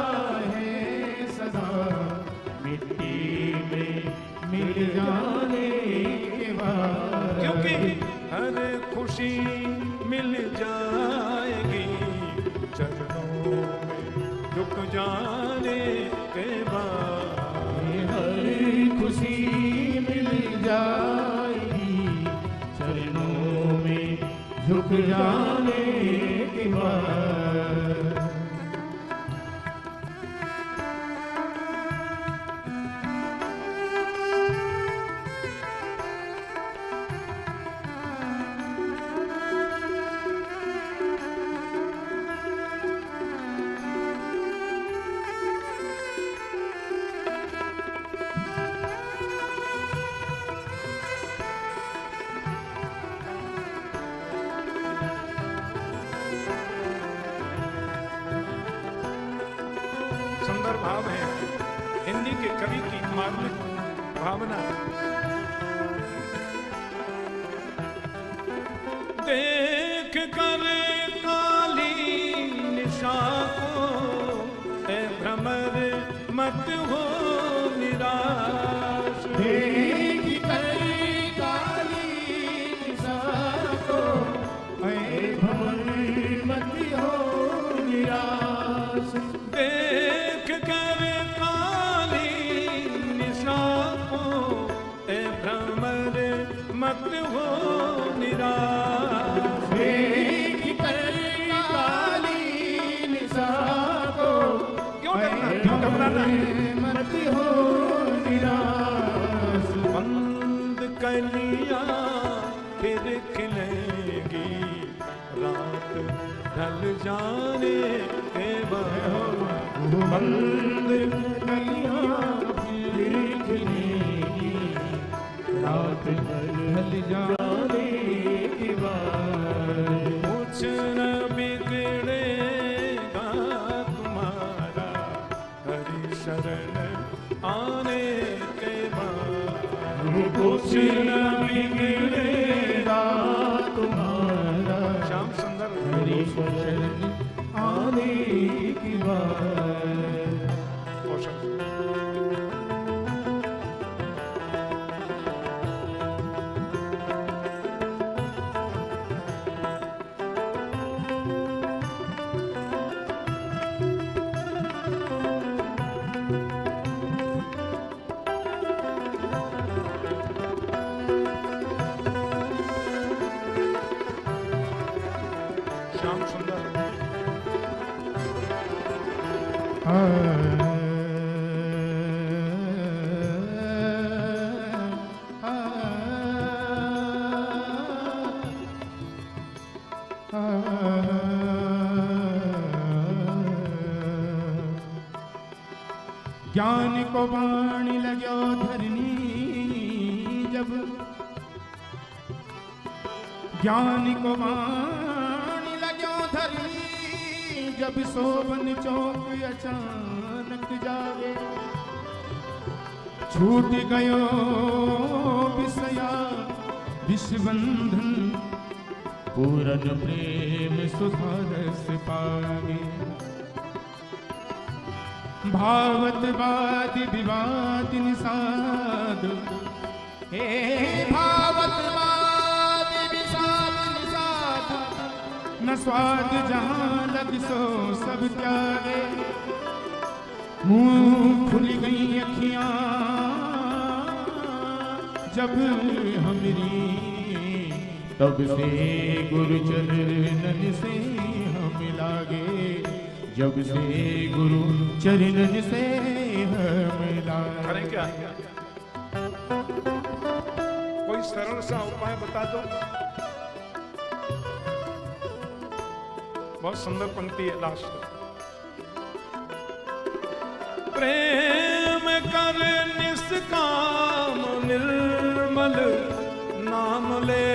है सदा मिट्टी में मिल जाने के बाद। क्योंकि हर खुशी मिल जाएगी चरणों में झुक जाने के बाद। हर खुशी मिल जाएगी चरणों में झुक जाने के बाद। सुंदर भाव है हिंदी के कवि की मार्मिक भावना। देख कर काली निशा को ए भ्रमर मत हो निराश। देख कर काली निशा को ऐ भ्रमर मत हो निराश। देख कर काली निशा को ए भ्रमर मत हो निराश। देख कर काली निशा को क्यों डरना, क्यों घबराना? मत हो निराश। बंद कलियां फिर खिलेगी रात ढल जाने के बाद। बंद कलियां फिर खिलेगी रात ढल जाने के बाद। कुछ न बिगड़ेगा तुम्हारा हरि शरण आने के बाद। कुछ न बिगड़ेगा तुम्हारा श्याम सुंदर हरि शरण आने की बात। पोषक श्याम सुंदर ज्ञान को बाण लगो धरनी जब, ज्ञान को बाण लगो धरनी जब, सोबन चौक अचानक जागे। छूट गयो विषया विषबंधन पूरन प्रेम सुधारस पागे। भावत वाद विवाद निषाद, हे भावत वाद विषाद निषाद, न स्वाद जहाँ लग सो सब त्यागे। मुंह खुल गई अखियां जब हमरी, तब से गुरु चरणन से हम लागे। जब से गुरु चरणन से हम लागे। करें क्या? सरल सा उपाय बता दो। बहुत सुंदर पंक्ति है लास्ट। प्रेम कर निष्काम निर्मल, नाम ले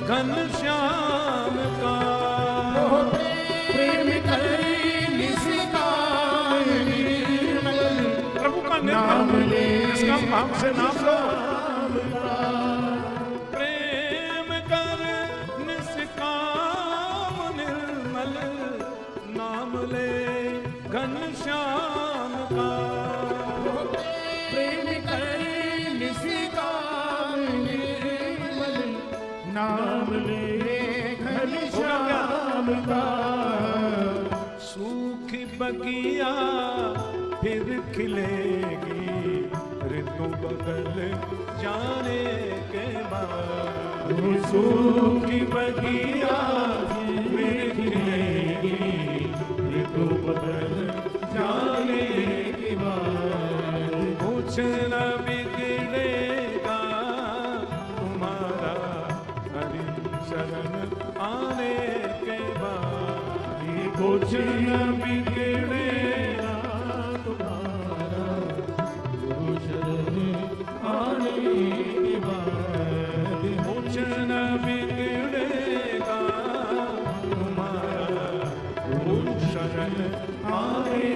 घनश्याम का। प्रेम कर निष्काम निर्मल, प्रभु का नाम निर्मल ले निष्काम भाव से नाम लो। घनश्याम का प्रेम कर निष्काम निर्मल, नाम ले घनश्याम का। सूखी बगिया फिर खिलेगी, ऋतु बदल जाने के बाद। सूखी बगिया फिर खिलेगी, ऋतु बदल जाने के बाद। कुछ न बिगड़ेगा तुम्हारा हरि शरण आने के बाद। कुछ न बिगड़ेगा तुम्हारा गुरु शरण आने के बाद। कुछ न बिगड़ेगा तुम्हारा गुरु शरण आने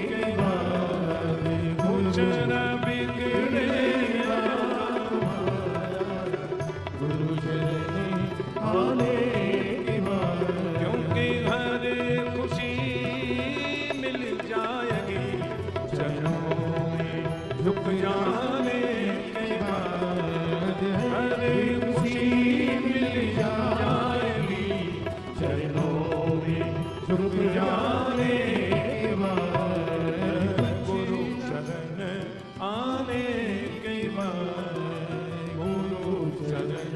के बाद। कुछ न बिगड़ेगा गुरु शरण आने के बाद। क्योंकि हर खुशी मिल जाएगी चरणों में झुक जाने के बाद। हर खुशी मिल जाएगी चरणों में झुक जाने के बाद। गुरु शरण आने के बाद। गुरु शरण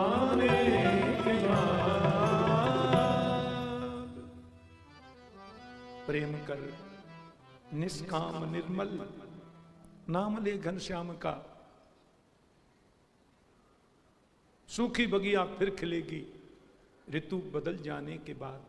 आने के बाद। प्रेम कर निष्काम निर्मल, नाम ले घनश्याम का। सूखी बगिया फिर खिलेगी ऋतु बदल जाने के बाद।